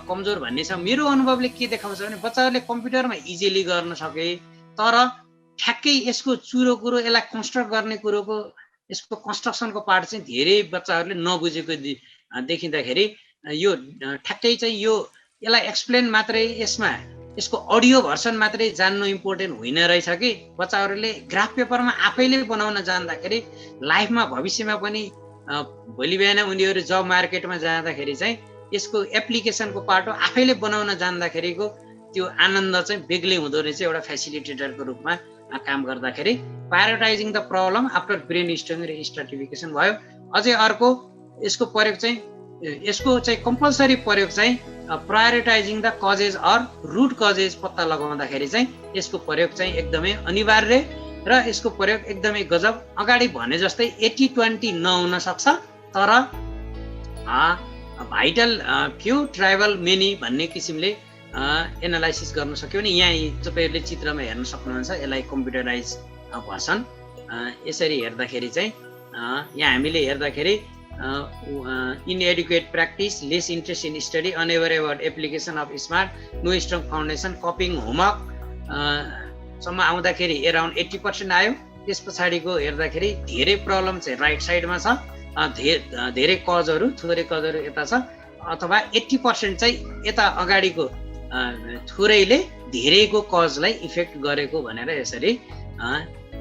कमजोर भन्ने छ। मेरो अनुभवले के देखाउँछ भने बच्चाहरूले कम्प्युटरमा इजिली गर्न सके, तर ठ्याक्कै यसको चुरो कुरो यसलाई कन्स्ट्रक्ट गर्ने कुरोको यसको कन्स्ट्रक्सनको पार्ट चाहिँ धेरै बच्चाहरूले नबुझेको देखिँदाखेरि यो ठ्याक्कै चाहिँ यसलाई एक्सप्लेन मात्रै यसको अडियो भर्सन मात्रै जान्नु इम्पोर्टेन्ट होइन रहेछ कि बच्चाहरूले ग्राफ पेपरमा आफैले बनाउन जान्दाखेरि लाइफमा भविष्यमा पनि भोलि बिहान उनीहरू जब मार्केटमा जाँदाखेरि चाहिँ यसको एप्लिकेसनको पार्ट हो आफैले बनाउन जान्दाखेरिको त्यो आनन्द चाहिँ बेग्लै हुँदो रहेछ एउटा फेसिलिटेटरको रूपमा काम गर्दाखेरि। Prioritising the problem after brainstorming र स्ट्राटिफिकेसन भयो। अझै अर्को यसको प्रयोग चाहिँ कम्पलसरी प्रयोग चाहिँ prioritising the causes or root causes पत्ता लगाउँदाखेरि चाहिँ यसको प्रयोग चाहिँ एकदमै अनिवार्य र यसको प्रयोग एकदमै गजब। अगाडि भने जस्तै 80-20 नहुन सक्छ तर भाइटल फ्यु ट्राइबल मेनी भन्ने किसिमले एनालाइसिस गर्न सक्यो भने यहाँ तपाईँहरूले चित्रमा हेर्न सक्नुहुन्छ यसलाई कम्प्युटराइज भर्सन। यसरी हेर्दाखेरि चाहिँ यहाँ हामीले हेर्दाखेरि inadequate practice, less interest in study, unaware about application of smart, no strong foundation, copying homework सम्म आउँदाखेरि एराउन्ड 80% आयो। त्यस पछाडिको हेर्दाखेरि धेरै प्रब्लम चाहिँ राइट साइडमा छ, धेरै कजहरू थोरै कजहरू यता छ, अथवा 80% चाहिँ यता अगाडिको थोरैले धेरैको कजलाई इफेक्ट गरेको भनेर यसरी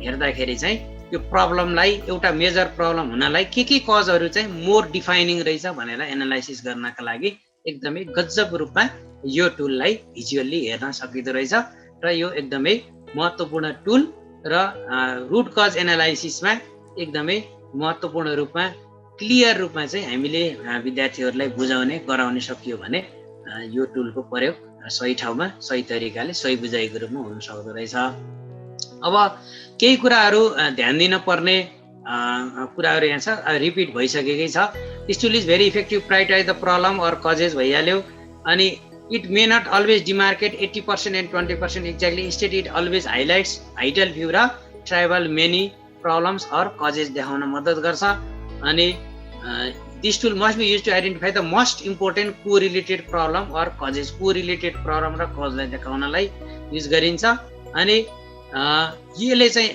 हेर्दाखेरि चाहिँ यो प्रब्लमलाई एउटा मेजर प्रब्लम हुनलाई के कजहरू चाहिँ मोर डिफाइनिङ रहेछ भनेर एनालाइसिस गर्नका लागि एकदमै गजब रूपमा यो टुललाई भिजुअल्ली हेर्न सकिँदो रहेछ र यो एकदमै महत्त्वपूर्ण टुल र रुट कज एनालाइसिसमा एकदमै महत्त्वपूर्ण रूपमा क्लियर रूपमा चाहिँ हामीले विद्यार्थीहरूलाई बुझाउने गराउन सकियो भने यो टुलको प्रयोग सही ठाउँमा सही तरिकाले सही बुझाइको रूपमा हुन सक्दो रहेछ। अब केही कुराहरू ध्यान दिन पर्ने कुराहरू यहाँ छ, रिपिट भइसकेकै छ। This tool is very effective prioritise the problem or causes भइहाल्यो। अनि it may not always demarcate 80% and 20% exactly, instead it always highlights vital few र trivial many problems or causes देखाउन मद्दत गर्छ। अनि this tool must be use to identify the most important correlated problem or causes, correlated problem र कजलाई देखाउनलाई use गरिन्छ। अनि यसले चाहिँ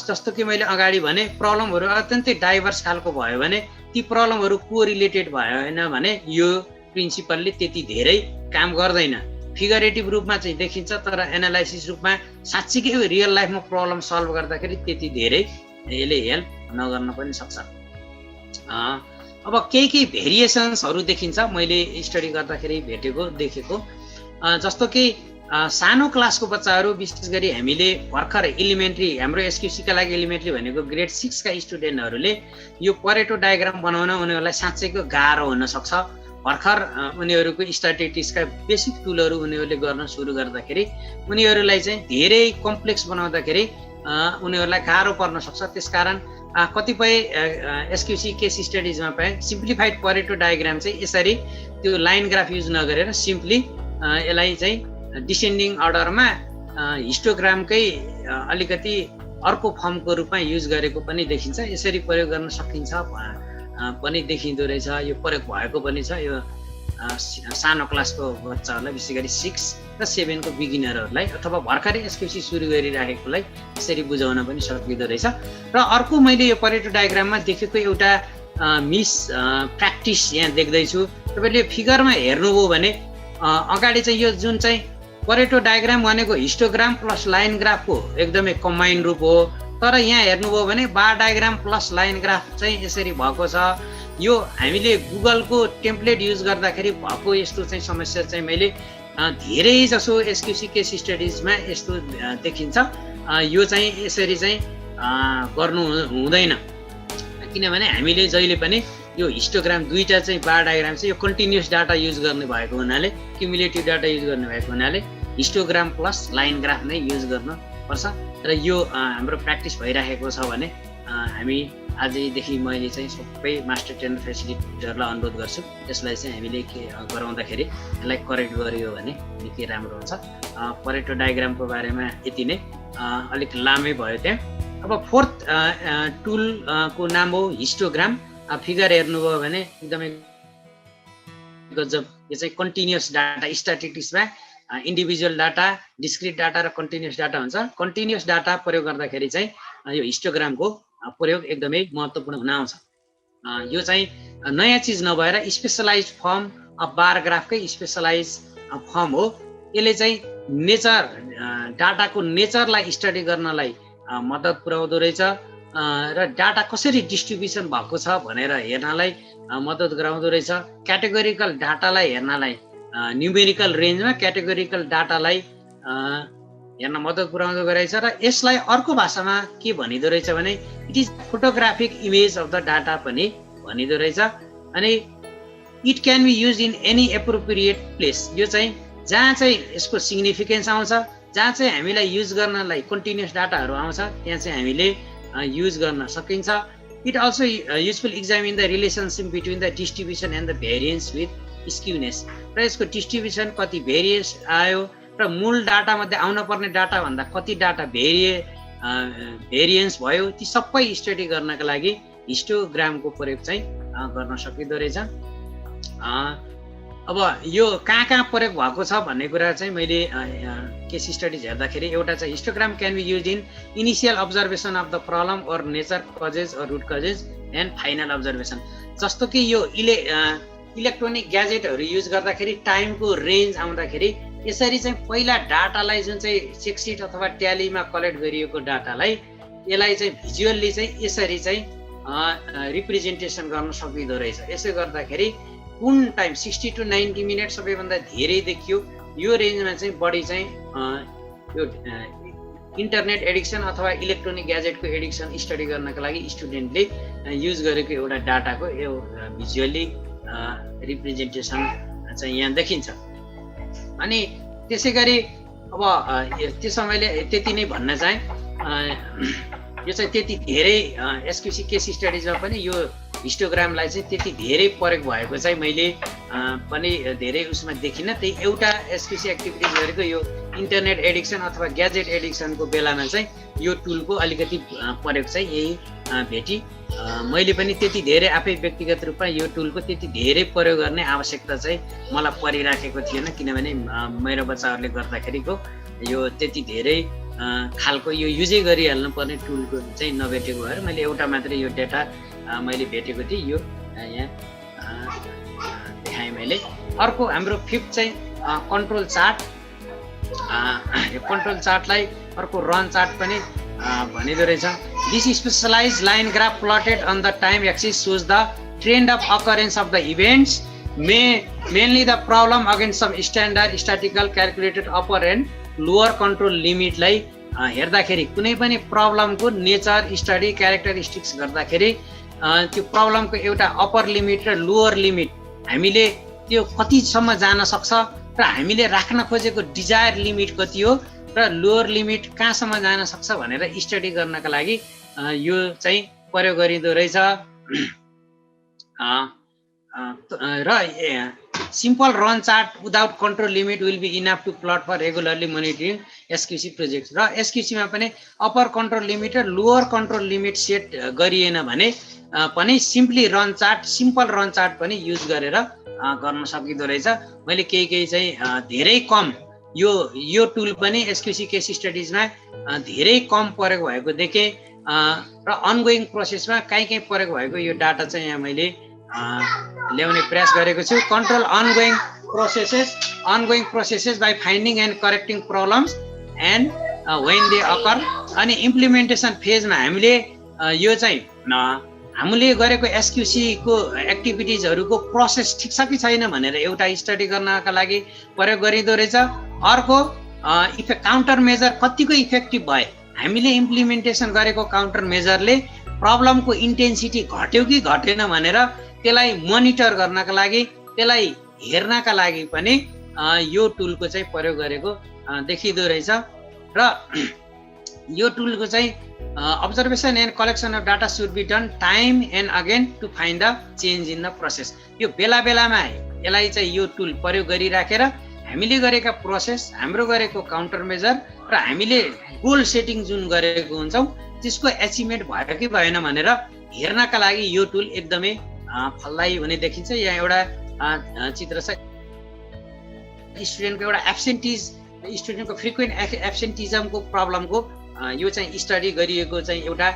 जस्तो कि मैले अगाडि भने प्रब्लमहरू अत्यन्तै डाइभर्स खालको भयो भने ती प्रब्लमहरू कोरिलेटेड भएन भने यो प्रिन्सिपलले त्यति धेरै काम गर्दैन। फिगरेटिभ रूपमा चाहिँ देखिन्छ तर एनालाइसिस रूपमा साँच्चीकै रियल लाइफमा प्रब्लम सल्भ गर्दाखेरि त्यति धेरै यसले हेल्प नगर्न पनि सक्छ। अब केही भेरिएसन्सहरू देखिन्छ मैले स्टडी गर्दाखेरि देखेको, जस्तो कि सानो क्लासको बच्चाहरू विशेष गरी हामीले भर्खर एलिमेन्ट्री, हाम्रो एसक्युसीका लागि एलिमेन्ट्री भनेको ग्रेड 6 का स्टुडेन्टहरूले यो परेटो डायग्राम बनाउन उनीहरूलाई साँच्चैको गाह्रो हुनसक्छ। भर्खर उनीहरूको स्ट्याटिस्टिक्सका बेसिक टुलहरू उनीहरूले गर्न सुरु गर्दाखेरि उनीहरूलाई चाहिँ धेरै कम्प्लेक्स बनाउँदाखेरि उनीहरूलाई गाह्रो पर्न सक्छ। त्यसकारण कतिपय एसक्युसी केस स्टडिजमा पनि सिम्प्लिफाइड परेटो डायग्राम चाहिँ यसरी त्यो लाइन ग्राफ युज नगरेर सिम्पली यसलाई चाहिँ डिसेन्डिङ अर्डरमा हिस्टोग्रामकै अलिकति अर्को फर्मको रूपमा युज गरेको पनि देखिन्छ। यसरी प्रयोग गर्न सकिन्छ पनि देखिँदो रहेछ। यो प्रयोग भएको पनि छ। यो सानो क्लासको बच्चाहरूलाई विशेष गरी 6 र 7 को बिगिनरहरूलाई अथवा भर्खरै एसक्युसी सुरु गरिराखेकोलाई यसरी बुझाउन पनि सकिँदो रहेछ। र अर्को मैले यो परेटो डायग्राममा देखेको एउटा मिस प्र्याक्टिस यहाँ देख्दैछु। तपाईँले फिगरमा हेर्नुभयो भने अगाडि चाहिँ यो जुन चाहिँ परेटो डायग्राम भनेको हिस्टोग्राम प्लस लाइन ग्राफको एकदमै कम्बाइन रूप हो, तर यहाँ हेर्नुभयो भने बार डायग्राम प्लस लाइन ग्राफ चाहिँ यसरी भएको छ। यो हामीले गुगलको टेम्प्लेट युज गर्दाखेरि भएको यस्तो चाहिँ समस्या चाहिँ मैले धेरै जसो एसक्युसी केस स्टडिजमा यस्तो देखिन्छ। यो चाहिँ यसरी चाहिँ गर्नु हुँदैन, किनभने हामीले जहिले पनि यो हिस्टोग्राम दुईटा चाहिँ बार डायग्राम चाहिँ यो कन्टिन्युअस डाटा युज गर्ने भएको हुनाले, क्युमुलेटिभ डाटा युज गर्ने भएको हुनाले हिस्टोग्राम प्लस लाइन ग्राफ नै युज गर्नुपर्छ। र यो हाम्रो प्र्याक्टिस भइराखेको छ भने हामी आजैदेखि मैले चाहिँ सबै मास्टर ट्रेनर फेसिलिटेटरलाई अनुरोध गर्छु यसलाई चाहिँ हामीले के गराउँदाखेरि यसलाई करेक्ट गरियो भने निकै राम्रो हुन्छ। परेटो डायग्रामको बारेमा यति नै, अलिक लामै भयो त्यहाँ। अब फोर्थ टुलको नाम हो हिस्टोग्राम। फिगर हेर्नुभयो भने एकदमै गजब, यो चाहिँ कन्टिन्युअस डाटा स्ट्याटिस्टिक्समा इन्डिभिजुअल डाटा, डिस्क्रिट डाटा र कन्टिन्युअस डाटा हुन्छ। कन्टिन्युअस डाटा प्रयोग गर्दाखेरि चाहिँ यो हिस्टोग्रामको प्रयोग एकदमै महत्त्वपूर्ण हुन आउँछ। यो चाहिँ नयाँ चिज नभएर स्पेसलाइज फर्म अफ बार ग्राफकै स्पेसलाइज फर्म हो। यसले चाहिँ नेचर डाटाको नेचरलाई स्टडी गर्नलाई मद्दत पुर्याउँदो रहेछ र डाटा कसरी डिस्ट्रिब्युसन भएको छ भनेर हेर्नलाई मद्दत गराउँदो रहेछ। क्याटेगोरिकल डाटालाई हेर्नलाई न्युमेरिकल रेन्जमा क्याटेगोरिकल डाटालाई हेर्न मद्दत पुर्याउँदो रहेछ र यसलाई अर्को भाषामा के भनिदो रहेछ भने it is photographic image of the data पनि भनिदो रहेछ। अनि it can be use in any appropriate place. यो चाहिँ जहाँ चाहिँ यसको सिग्निफिकेन्स आउँछ, जहाँ चाहिँ हामीलाई युज गर्नलाई कन्टिन्युअस डाटाहरू आउँछ त्यहाँ चाहिँ हामीले युज गर्न सकिन्छ। It also useful examine the relationship between the distribution and the variance with skewness. र यसको डिस्ट्रिब्युसन कति भेरिएन्स आयो र मूल डाटा मध्ये आउन पर्ने डाटा भन्दा कति डाटा भेरिएन्स भयो, ती सबै स्टडी गर्नका लागि हिस्टोग्रामको प्रयोग चाहिँ गर्न सकिँदो रहेछ। अब यो कहाँ कहाँ प्रयोग भएको छ भन्ने कुरा चाहिँ मैले केस स्टडिज हेर्दाखेरि एउटा चाहिँ histogram can be use in initial observation of the problem और नेचर कजेज और root causes and final observation. जस्तो कि यो इलेक्ट्रोनिक ग्याजेटहरू युज गर्दाखेरि टाइमको रेन्ज आउँदाखेरि यसरी चाहिँ पहिला डाटालाई जुन चाहिँ चेकसिट अथवा ट्यालीमा कलेक्ट गरिएको डाटालाई यसलाई चाहिँ भिजुअल्ली चाहिँ यसरी चाहिँ रिप्रेजेन्टेसन गर्न सकिँदो रहेछ। यसो गर्दाखेरि कुन टाइम 60 to 90 मिनट सबैभन्दा धेरै देखियो, यो रेन्जमा चाहिँ बढी चाहिँ यो इन्टरनेट एडिक्सन अथवा इलेक्ट्रोनिक ग्याजेटको एडिक्सन स्टडी गर्नका लागि स्टुडेन्टले युज गरेको एउटा डाटाको यो भिजुअली रिप्रेजेन्टेसन चाहिँ यहाँ देखिन्छ। अनि त्यसै गरी अब त्यसमा मैले त्यति नै भन्न चाहेँ। यो चाहिँ त्यति धेरै एसक्युसी केस स्टडिजमा पनि यो हिस्टोग्रामलाई चाहिँ त्यति धेरै प्रयोग भएको चाहिँ मैले पनि धेरै उसमा देखिनँ। त्यही एउटा एसक्युसी एक्टिभिटिज गरेको यो इन्टरनेट एडिक्सन अथवा ग्याजेट एडिक्सनको बेलामा चाहिँ यो टुलको अलिकति प्रयोग चाहिँ यही भेटी। मैले पनि त्यति धेरै आफै व्यक्तिगत रूपमा यो टुलको त्यति धेरै प्रयोग गर्ने आवश्यकता चाहिँ मलाई परिराखेको थिएन, किनभने मेरो बच्चाहरूले गर्दाखेरिको यो त्यति धेरै खालको यो युजै गरिहाल्नु पर्ने टुलको चाहिँ नभेटेको भएर मैले एउटा मात्रै यो डेटा मैले भेटेको थिएँ। यो यहाँ देखाएँ मैले। अर्को हाम्रो फिफ्थ चाहिँ कन्ट्रोल चार्ट। यो कन्ट्रोल चार्टलाई अर्को रन चार्ट पनि भनिदो रहेछ। This specialise line graph plotted on the time axis shows the trend of occurrence of the events mainly the problem against some standard statical calculated upper and lower control लिमिटलाई हेर्दाखेरि कुनै पनि प्रब्लमको nature study characteristics गर्दाखेरि त्यो प्रब्लमको एउटा upper limit र lower limit हामीले त्यो कतिसम्म जान सक्छ र हामीले राख्न खोजेको डिजायर लिमिट कति हो र लोअर लिमिट कहाँसम्म जान सक्छ भनेर स्टडी गर्नका लागि यो चाहिँ प्रयोग गरिँदो रहेछ। र simple run chart without control limit will be enough to plot for regularly monitoring SQC projects। र SQC मा पनि अप्पर कन्ट्रोल लिमिट र लोअर कन्ट्रोल लिमिट सेट गरिएन भने पनि simply run chart, simple run chart पनि युज गरेर गर्न सकिँदो रहेछ। मैले केही चाहिँ धेरै कम यो टुल पनि SQC केस स्टडिजमा धेरै कम प्रयोग भएको देखेँ र अनगोइङ प्रोसेसमा कहीँ प्रयोग भएको यो डाटा चाहिँ यहाँ मैले ल्याउने प्रयास गरेको छु। Control ongoing processes by finding and correcting problems and when they occur. अनि इम्प्लिमेन्टेसन फेजमा हामीले यो चाहिँ हामीले गरेको एसक्युसी को एक्टिभिटिजहरूको प्रोसेस ठिक छ कि छैन भनेर एउटा स्टडी गर्नका लागि प्रयोग गरिँदो रहेछ। अर्को काउन्टर मेजर कतिको इफेक्टिभ भयो, हामीले इम्प्लिमेन्टेसन गरेको काउन्टर मेजरले प्रब्लमको इन्टेन्सिटी घट्यो कि घटेन भनेर त्यसलाई मोनिटर गर्नका लागि, त्यसलाई हेर्नका लागि पनि यो टुलको चाहिँ प्रयोग गरेको देखिँदो रहेछ। र यो टुलको चाहिँ observation and collection of data should be done time and again to find the change in the process। यो बेला बेलामा यसलाई चाहिँ यो टुल प्रयोग गरिराखेर हामीले गरेका प्रोसेस, हाम्रो गरेको काउन्टर मेजर र हामीले गोल सेटिङ जुन गरेको हुन्छौँ त्यसको एचिभमेन्ट भयो कि भएन भनेर हेर्नका लागि यो टुल एकदमै फलदायी हुने देखिन्छ। यहाँ एउटा चित्र छ। स्टुडेन्टको एउटा स्टुडेन्टको फ्रिक्वेन्ट एब्सेन्टिजमको प्रब्लमको यो चाहिँ स्टडी गरिएको चाहिँ एउटा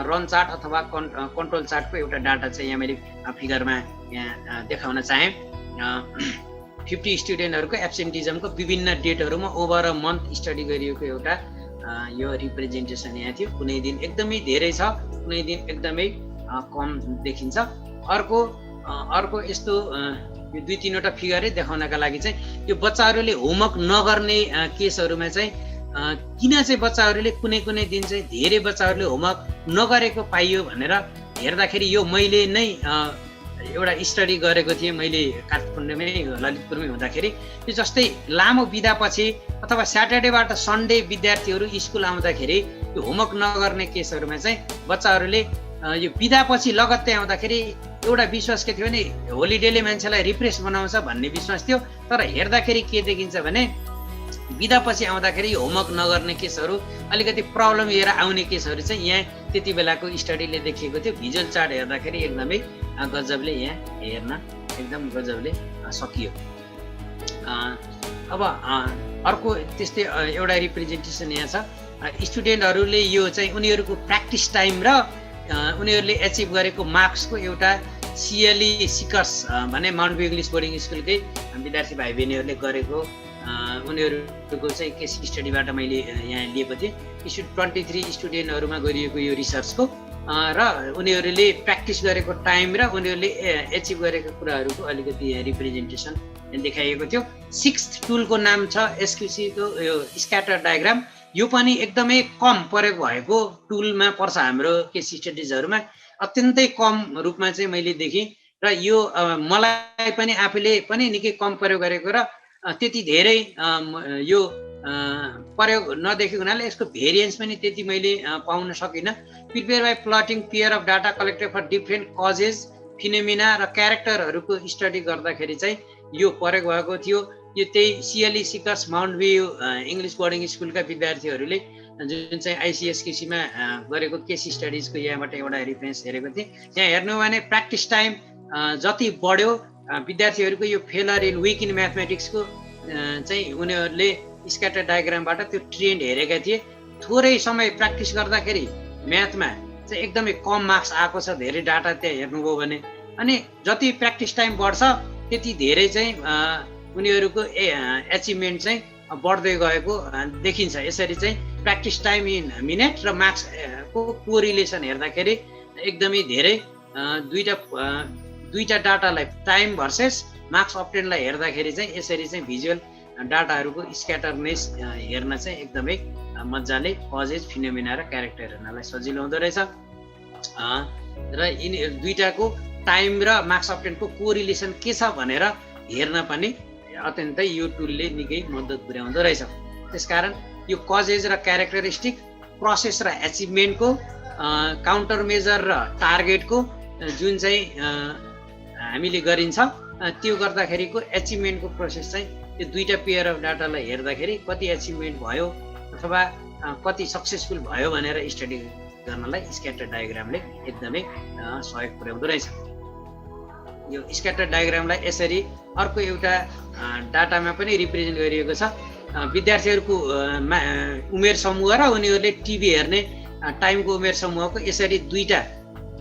रन चार्ट अथवा कन्ट्रोल चार्टको एउटा डाटा चाहिँ यहाँ मैले फिगरमा यहाँ देखाउन चाहेँ। 50 स्टुडेन्टहरूको एब्सेन्टिजमको विभिन्न डेटहरूमा ओभर अ मन्थ स्टडी गरिएको एउटा यो रिप्रेजेन्टेसन यहाँ थियो। कुनै दिन एकदमै धेरै छ, कुनै दिन एकदमै कम देखिन्छ। अर्को यस्तो यो 2-3वटा फिगरै देखाउनका लागि चाहिँ यो बच्चाहरूले होमवर्क नगर्ने केसहरूमा चाहिँ किन चाहिँ बच्चाहरूले कुनै दिन चाहिँ धेरै बच्चाहरूले होमवर्क नगरेको पाइयो भनेर हेर्दाखेरि यो मैले नै एउटा स्टडी गरेको थिएँ। मैले काठमाडौँमै ललितपुरमै हुँदाखेरि यो जस्तै लामो बिदापछि अथवा स्याटरडेबाट सन्डे विद्यार्थीहरू स्कुल आउँदाखेरि यो होमवर्क नगर्ने केसहरूमा चाहिँ बच्चाहरूले यो बिदापछि लगत्तै आउँदाखेरि एउटा विश्वास के थियो भने होलिडेले मान्छेलाई रिफ्रेस बनाउँछ भन्ने विश्वास थियो। तर हेर्दाखेरि के देखिन्छ भने बिदापछि आउँदाखेरि होमवर्क नगर्ने केसहरू, अलिकति प्रब्लम लिएर आउने केसहरू चाहिँ यहाँ त्यति बेलाको स्टडीले देखिएको थियो। भिजुअल चार्ट हेर्दाखेरि एकदमै गजबले यहाँ हेर्न एकदम गजबले सकियो। अब अर्को त्यस्तै एउटा रिप्रेजेन्टेसन यहाँ छ। स्टुडेन्टहरूले यो चाहिँ उनीहरूको प्र्याक्टिस टाइम र उनीहरूले एचिभ गरेको मार्क्सको एउटा CLE सिकर्स भने माउन्ट भ्यू इङ्ग्लिस बोर्डिङ स्कुलकै विद्यार्थी भाइ बहिनीहरूले गरेको उनीहरूको चाहिँ केस स्टडीबाट मैले यहाँ लिएको थिएँ। 23 स्टुडेन्टहरूमा गरिएको यो रिसर्चको र उनीहरूले प्र्याक्टिस गरेको टाइम र उनीहरूले एचिभ गरेको कुराहरूको अलिकति रिप्रेजेन्टेसन देखाइएको थियो। 6th टुलको नाम छ SQC को यो स्क्याटर डायग्राम। यो पनि एकदमै कम प्रयोग भएको टुलमा पर्छ हाम्रो केस स्टडिजहरूमा, अत्यन्तै कम रूपमा चाहिँ मैले देखेँ र यो मलाई पनि आफूले पनि निकै कम प्रयोग गरेको र त्यति धेरै यो प्रयोग नदेखेको हुनाले यसको भेरिएन्स पनि त्यति मैले पाउन सकिनँ। Prepare by plotting pair of data collected for different causes phenomena र क्यारेक्टरहरूको स्टडी गर्दाखेरि चाहिँ यो प्रयोग भएको थियो। यो त्यही CLE seekers Mount view English boarding स्कुलका विद्यार्थीहरूले जुन चाहिँ ICSKCमा गरेको केस स्टडिजको यहाँबाट एउटा रिफरेन्स हेरेको थिएँ। यहाँ हेर्नु भने प्र्याक्टिस टाइम जति बढ्यो विद्यार्थीहरूको यो फेलर इन विक इन म्याथमेटिक्सको चाहिँ उनीहरूले स्क्याटर डायग्रामबाट त्यो ट्रेन्ड हेरेका थिए। थोरै समय प्र्याक्टिस गर्दाखेरि म्याथमा चाहिँ एकदमै कम मार्क्स आएको छ, धेरै डाटा त्यहाँ हेर्नुभयो भने। अनि जति प्र्याक्टिस टाइम बढ्छ त्यति धेरै चाहिँ उनीहरूको एचिभमेन्ट चाहिँ बढ्दै गएको देखिन्छ। यसरी चाहिँ प्र्याक्टिस टाइम इन मिनट र मार्क्सको कोरिलेसन हेर्दाखेरि एकदमै धेरै दुईटा डाटालाई टाइम भर्सेस मार्क्स अब्टेनलाई हेर्दाखेरि चाहिँ यसरी चाहिँ भिजुअल डाटाहरूको स्क्याटरनेस हेर्न चाहिँ एकदमै मजाले कजेज फिनोमिना र क्यारेक्टर हेर्नलाई सजिलो हुँदो रहेछ। र यिनी दुईटाको टाइम र मार्क्स अब्टेनको कोरिलेसन के छ भनेर हेर्न पनि अत्यन्तै यो टुलले निकै मद्दत पुर्याउँदो रहेछ। त्यसकारण यो कजेज र क्यारेक्टरिस्टिक, प्रोसेस र एचिभमेन्टको, काउन्टर मेजर र टार्गेटको जुन चाहिँ हामीले गरिन्छ त्यो गर्दाखेरिको एचिभमेन्टको प्रोसेस चाहिँ यो दुईटा पेयर अफ डाटालाई हेर्दाखेरि कति एचिभमेन्ट भयो अथवा कति सक्सेसफुल भयो भनेर स्टडी गर्नलाई स्क्याटर डायग्रामले एकदमै सहयोग पुर्याउँदो रहेछ। यो स्क्याटर डायग्रामलाई यसरी अर्को एउटा डाटामा पनि रिप्रेजेन्ट गरिएको छ। विद्यार्थीहरूको उमेर समूह र उनीहरूले टिभी हेर्ने टाइमको उमेर समूहको यसरी दुईटा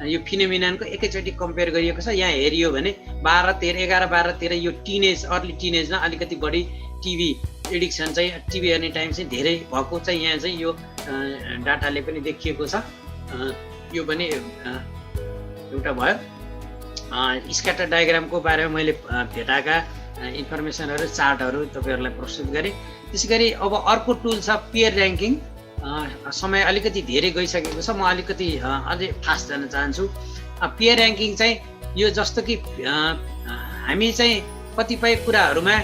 यो फिनोमिनानको एकैचोटि कम्पेयर गरिएको छ। यहाँ हेरियो भने 11-13 यो टिनेज अर्ली टिनेजमा अलिकति बढी टिभी एडिक्सन चाहिँ टिभी हेर्ने टाइम चाहिँ धेरै भएको चाहिँ यहाँ चाहिँ यो डाटाले पनि देखिएको छ। यो पनि एउटा भयो। स्क्याटर डायग्रामको बारेमा मैले भेटाएका इन्फर्मेसनहरू चार्टहरू तपाईँहरूलाई प्रस्तुत गरेँ। त्यसै गरी अब अर्को टुल छ पेयर ऱ्याङ्किङ। समय अलिकति धेरै गइसकेको छ, म अलिकति अझै फास्ट जान चाहन्छु। पेयर ऱ्याङ्किङ चाहिँ यो जस्तो कि हामी चाहिँ कतिपय कुराहरूमा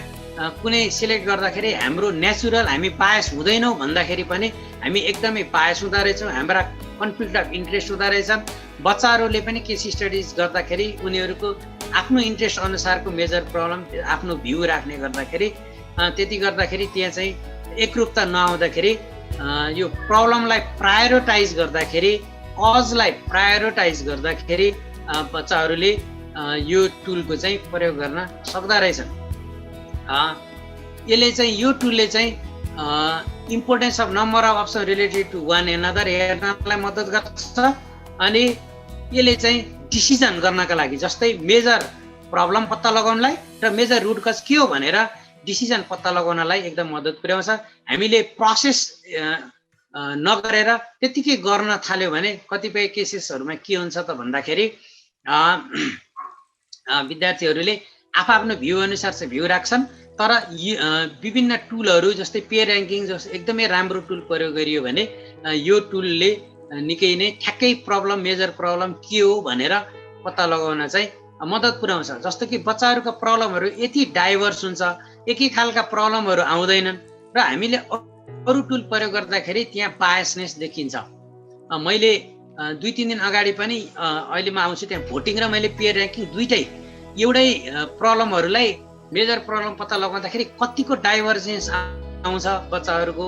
कुनै सिलेक्ट गर्दाखेरि हाम्रो नेचुरल हामी बायस हुँदैनौँ भन्दाखेरि पनि हामी एकदमै बायस हुँदो रहेछौँ, हाम्रा कन्फ्लिक्ट अफ इन्ट्रेस्ट हुँदो रहेछन्। बच्चाहरूले पनि केस स्टडिज गर्दाखेरि उनीहरूको आफ्नो इन्ट्रेस्ट अनुसारको मेजर प्रब्लम आफ्नो भ्यू राख्ने गर्दाखेरि त्यति गर्दाखेरि त्यहाँ चाहिँ एकरूपता नआउँदाखेरि यो प्रब्लमलाई प्रायोरिटाइज गर्दाखेरि, कजलाई प्रायोरिटाइज गर्दाखेरि बच्चाहरूले यो टुलको चाहिँ प्रयोग गर्न सक्दा रहेछन्। यसले चाहिँ यो टुलले चाहिँ importance of number of option related to one another हेर्नलाई मद्दत गर्छ। अनि यसले चाहिँ डिसिजन गर्नका लागि जस्तै मेजर प्रब्लम पत्ता लगाउनलाई र मेजर रुट कज के हो भनेर डिसिजन पत्ता लगाउनलाई एकदम मद्दत पुर्याउँछ। हामीले प्रोसेस नगरेर त्यतिकै गर्न थाल्यो भने कतिपय केसेसहरूमा के हुन्छ त भन्दाखेरि विद्यार्थीहरूले आफ्नो भ्यू अनुसार चाहिँ भ्यू राख्छन्, तर विभिन्न टुलहरू जस्तै पेयर ऱ्याङ्किङ जस्तो एकदमै राम्रो टुल प्रयोग गरियो भने यो टुलले निकै नै ठ्याक्कै प्रब्लम मेजर प्रब्लम के हो भनेर पत्ता लगाउन चाहिँ मद्दत पुर्याउँछ। जस्तो कि बच्चाहरूका प्रब्लमहरू यति डाइभर्स हुन्छ, एकै खालका प्रब्लमहरू आउँदैनन् र हामीले अरू टुल प्रयोग गर्दाखेरि त्यहाँ बायसनेस देखिन्छ। मैले 2-3 दिन अगाडि पनि अहिले म आउँछु त्यहाँ भोटिङ र मैले पेयर ऱ्याङ्किङ दुइटै एउटै प्रब्लमहरूलाई मेजर प्रब्लम पत्ता लगाउँदाखेरि कतिको डाइभर्जेन्स आउँछ बच्चाहरूको,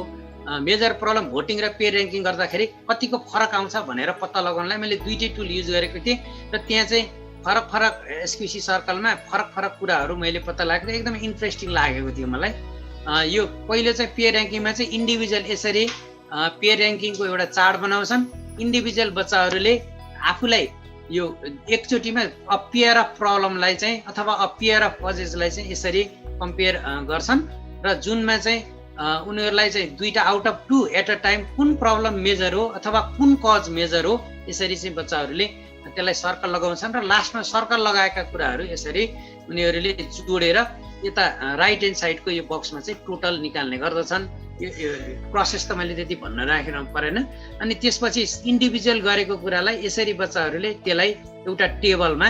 मेजर प्रब्लम भोटिङ र पेयर ऱ्याङ्किङ गर्दाखेरि कतिको फरक आउँछ भनेर पत्ता लगाउनलाई मैले दुइटै टुल युज गरेको थिएँ र त्यहाँ चाहिँ फरक फरक एसक्युसी सर्कलमा फरक फरक कुराहरू मैले पत्ता लगाएको थिएँ। एकदमै इन्ट्रेस्टिङ लागेको थियो मलाई। यो पहिलो चाहिँ पेयर ऱ्याङ्किङमा चाहिँ इन्डिभिजुअल यसरी पेयर ऱ्याङ्किङको एउटा चार्ट बनाउँछन्। इन्डिभिजुअल बच्चाहरूले आफूलाई यो एकचोटिमा अ पेयर अफ प्रब्लमलाई चाहिँ अथवा अ पेयर अफ कजेसलाई चाहिँ यसरी कम्पेयर गर्छन् र जुनमा चाहिँ उनीहरूलाई चाहिँ दुईटा out of 2 at a time कुन प्रब्लम मेजर हो अथवा कुन कज मेजर हो यसरी चाहिँ बच्चाहरूले त्यसलाई सर्कल लगाउँछन् र लास्टमा सर्कल लगाएका कुराहरू यसरी उनीहरूले जोडेर यता राइट ह्यान्ड साइडको यो बक्समा चाहिँ टोटल निकाल्ने गर्दछन्। यो प्रोसेस त मैले त्यति भन्न राखेर परेन। अनि त्यसपछि इन्डिभिजुअल गरेको कुरालाई यसरी बच्चाहरूले त्यसलाई एउटा टेबलमा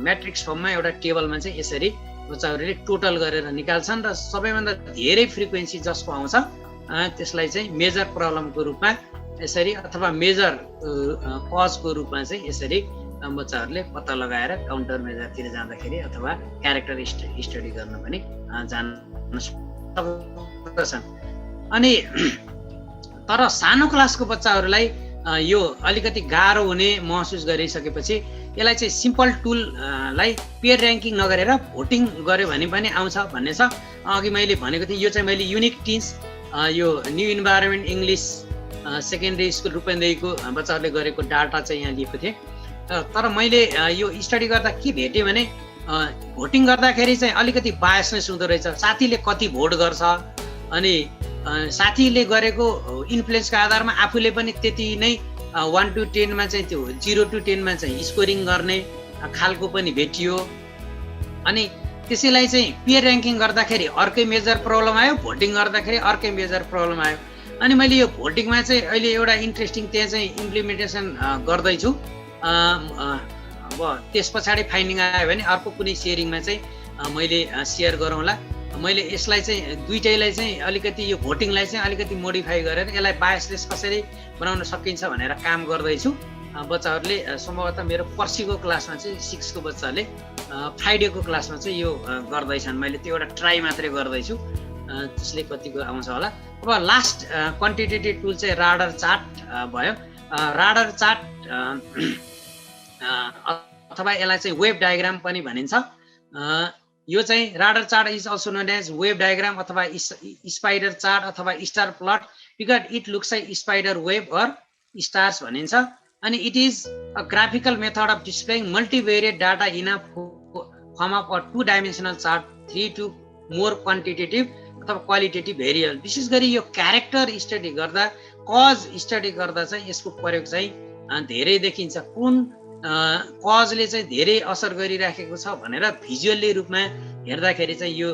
म्याट्रिक्स फर्ममा एउटा टेबलमा चाहिँ यसरी बच्चाहरूले टोटल गरेर निकाल्छन् र सबैभन्दा धेरै फ्रिक्वेन्सी जसको आउँछ त्यसलाई चाहिँ मेजर प्रब्लमको रूपमा यसरी अथवा मेजर कजको रूपमा चाहिँ यसरी बच्चाहरूले पत्ता लगाएर काउन्टर मेजरतिर जाँदाखेरि अथवा क्यारेक्टर स्टडी गर्न पनि जान सक्दछन्। अनि तर सानो क्लासको बच्चाहरूलाई यो अलिकति गाह्रो हुने महसुस गरिसकेपछि यसलाई चाहिँ सिम्पल टुललाई पेयर ऱ्याङ्किङ नगरेर भोटिङ गर्यो भने पनि आउँछ भन्ने छ। अघि मैले भनेको थिएँ यो चाहिँ मैले युनिक टिन्स यो new environment English secondary school रूपन्देहीको बच्चाहरूले गरेको डाटा चाहिँ यहाँ लिएको थिएँ। तर मैले यो स्टडी गर्दा के भेटेँ भने भोटिङ गर्दाखेरि चाहिँ अलिकति बायसनेस हुँदो रहेछ। साथीले कति भोट गर्छ अनि साथीले गरेको इन्फ्लुएन्सको आधारमा आफूले पनि त्यति नै 1 to 10 मा चाहिँ त्यो 0 to 10 मा चाहिँ स्कोरिङ गर्ने खालको पनि भेटियो। अनि त्यसैलाई चाहिँ पेयर ऱ्याङ्किङ गर्दाखेरि अर्कै मेजर प्रब्लम आयो, भोटिङ गर्दाखेरि अर्कै मेजर प्रब्लम आयो। अनि मैले यो भोटिङमा चाहिँ अहिले एउटा इन्ट्रेस्टिङ त्यहाँ चाहिँ इम्प्लिमेन्टेसन गर्दैछु। अब त्यस पछाडि फाइन्डिङ आयो भने अर्को कुनै सेयरिङमा चाहिँ मैले सेयर गरौँला। मैले यसलाई चाहिँ दुइटैलाई चाहिँ अलिकति यो भोटिङलाई चाहिँ अलिकति मोडिफाई गरेर यसलाई बायसलेस कसरी बनाउन सकिन्छ भनेर काम गर्दैछु। बच्चाहरूले सम्भवतः मेरो पर्सिको क्लासमा चाहिँ 6 को बच्चाले फ्राइडेको क्लासमा चाहिँ यो गर्दैछन्। मैले त्यो एउटा ट्राई मात्रै गर्दैछु, त्यसले कतिको आउँछ होला। अब लास्ट क्वान्टिटेटिभ टुल चाहिँ राडर चार्ट भयो। राडर चार्ट अथवा यसलाई चाहिँ वेब डायग्राम पनि भनिन्छ। यो चाहिँ radar chart is also known as web diagram अथवा स्पाइडर चार्ट अथवा star plot because it looks like spider web or stars भनिन्छ। अनि it is a graphical method of displaying multivariate data in a form of a 2 dimensional chart 3 to more quantitative अथवा qualitative variable. विशेष गरी यो character study गर्दा cause study गर्दा चाहिँ यसको प्रयोग चाहिँ धेरै देखिन्छ। कुन कजले चाहिँ धेरै असर गरिराखेको छ भनेर भिजुअली रूपमा हेर्दाखेरि चाहिँ यो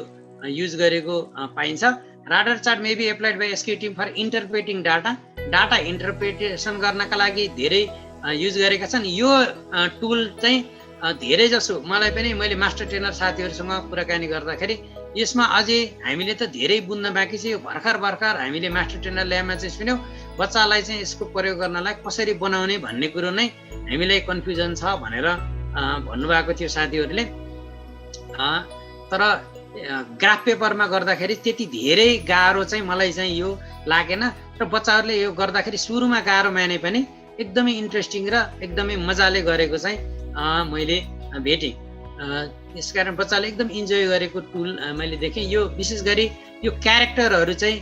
युज गरेको पाइन्छ। Radar chart may be applied by SQ team for interpreting data interpretation गर्नका लागि धेरै युज गरेका छन्। यो टुल चाहिँ धेरै जसो मलाई पनि मैले मास्टर ट्रेनर साथीहरूसँग कुराकानी गर्दाखेरि यसमा अझै हामीले त धेरै बुझ्न बाँकी छ। यो भर्खर हामीले मास्टर ट्रेनर ल्याबमा चाहिँ सुन्यौँ, बच्चालाई चाहिँ यसको प्रयोग गर्नलाई कसरी बनाउने भन्ने कुरो नै हामीलाई कन्फ्युजन छ भनेर भन्नुभएको थियो साथीहरूले। तर ग्राफ पेपरमा गर्दाखेरि त्यति धेरै गाह्रो चाहिँ मलाई चाहिँ यो लागेन र बच्चाहरूले यो गर्दाखेरि सुरुमा गाह्रो माने पनि एकदमै इन्ट्रेस्टिङ र एकदमै मजाले गरेको चाहिँ मैले भेटेँ। त्यसकारण बच्चाले एकदम इन्जोय गरेको टुल मैले देखेँ। यो विशेष गरी यो क्यारेक्टरहरू चाहिँ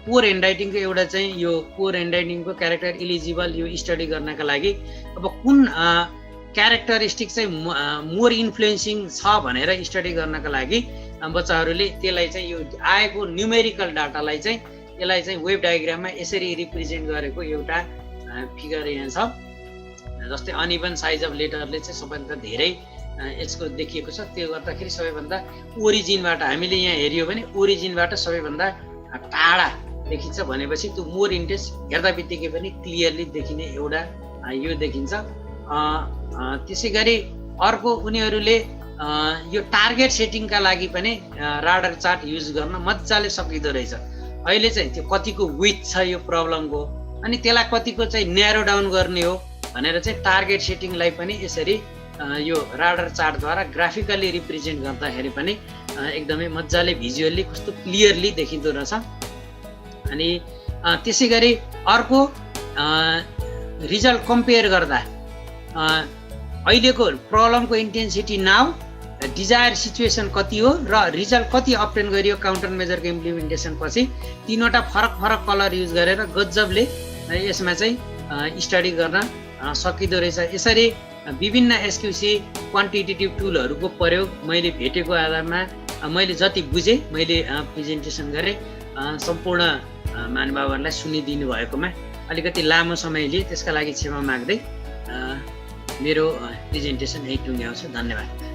पोर ह्यान्डराइटिङको एउटा चाहिँ यो पोर ह्यान्डराइटिङको क्यारेक्टर इलिजिबल यो स्टडी गर्नका लागि अब कुन क्यारेक्टरिस्टिक चाहिँ मोर इन्फ्लुएन्सिङ छ भनेर स्टडी गर्नका लागि बच्चाहरूले त्यसलाई चाहिँ यो आएको न्युमेरिकल डाटालाई चाहिँ यसलाई चाहिँ वेभ डायग्राममा यसरी रिप्रेजेन्ट गरेको एउटा फिगर यहाँ छ। जस्तै अनइभन साइज अफ लेटरले चाहिँ सबैभन्दा धेरै यसको देखिएको छ। त्यो गर्दाखेरि सबैभन्दा ओरिजिनबाट हामीले यहाँ हेऱ्यो भने ओरिजिनबाट सबैभन्दा टाढा देखिन्छ भनेपछि त्यो मोर इन्टेन्स हेर्दा बित्तिकै पनि क्लियरली देखिने एउटा यो देखिन्छ। त्यसै गरी अर्को उनीहरूले यो टार्गेट सेटिङका लागि पनि राडर चार्ट युज गर्न मजाले सकिँदो रहेछ। अहिले चाहिँ त्यो कतिको विथ छ यो प्रब्लमको अनि त्यसलाई कतिको चाहिँ न्यारो डाउन गर्ने हो भनेर चाहिँ टार्गेट सेटिङलाई पनि यसरी यो राडर चार्टद्वारा ग्राफिकली रिप्रेजेन्ट गर्दाखेरि पनि एकदमै मजाले भिजुअल्ली कस्तो क्लियरली देखिँदो रहेछ। अनि त्यसै गरी अर्को रिजल्ट कम्पेयर गर्दा अहिलेको प्रब्लमको इन्टेन्सिटी नाउ डिजायर सिचुएसन कति हो र रिजल्ट कति अप्टेन गरियो काउन्टर मेजरको इम्प्लिमेन्टेसन पछि तीनवटा फरक फरक कलर युज गरेर गजबले यसमा चाहिँ स्टडी गर्न सकिँदो रहेछ। यसरी विभिन्न एसक्युसी क्वान्टिटेटिभ टुलहरूको प्रयोग मैले भेटेको आधारमा मैले जति बुझेँ मैले प्रेजेन्टेसन गरेँ। सम्पूर्ण महानुभावहरूलाई सुनिदिनु भएकोमा अलिकति लामो समय लिए त्यसका लागि क्षमा माग्दै मेरो प्रेजेन्टेसन यही टुङ्ग्याउँछु। धन्यवाद।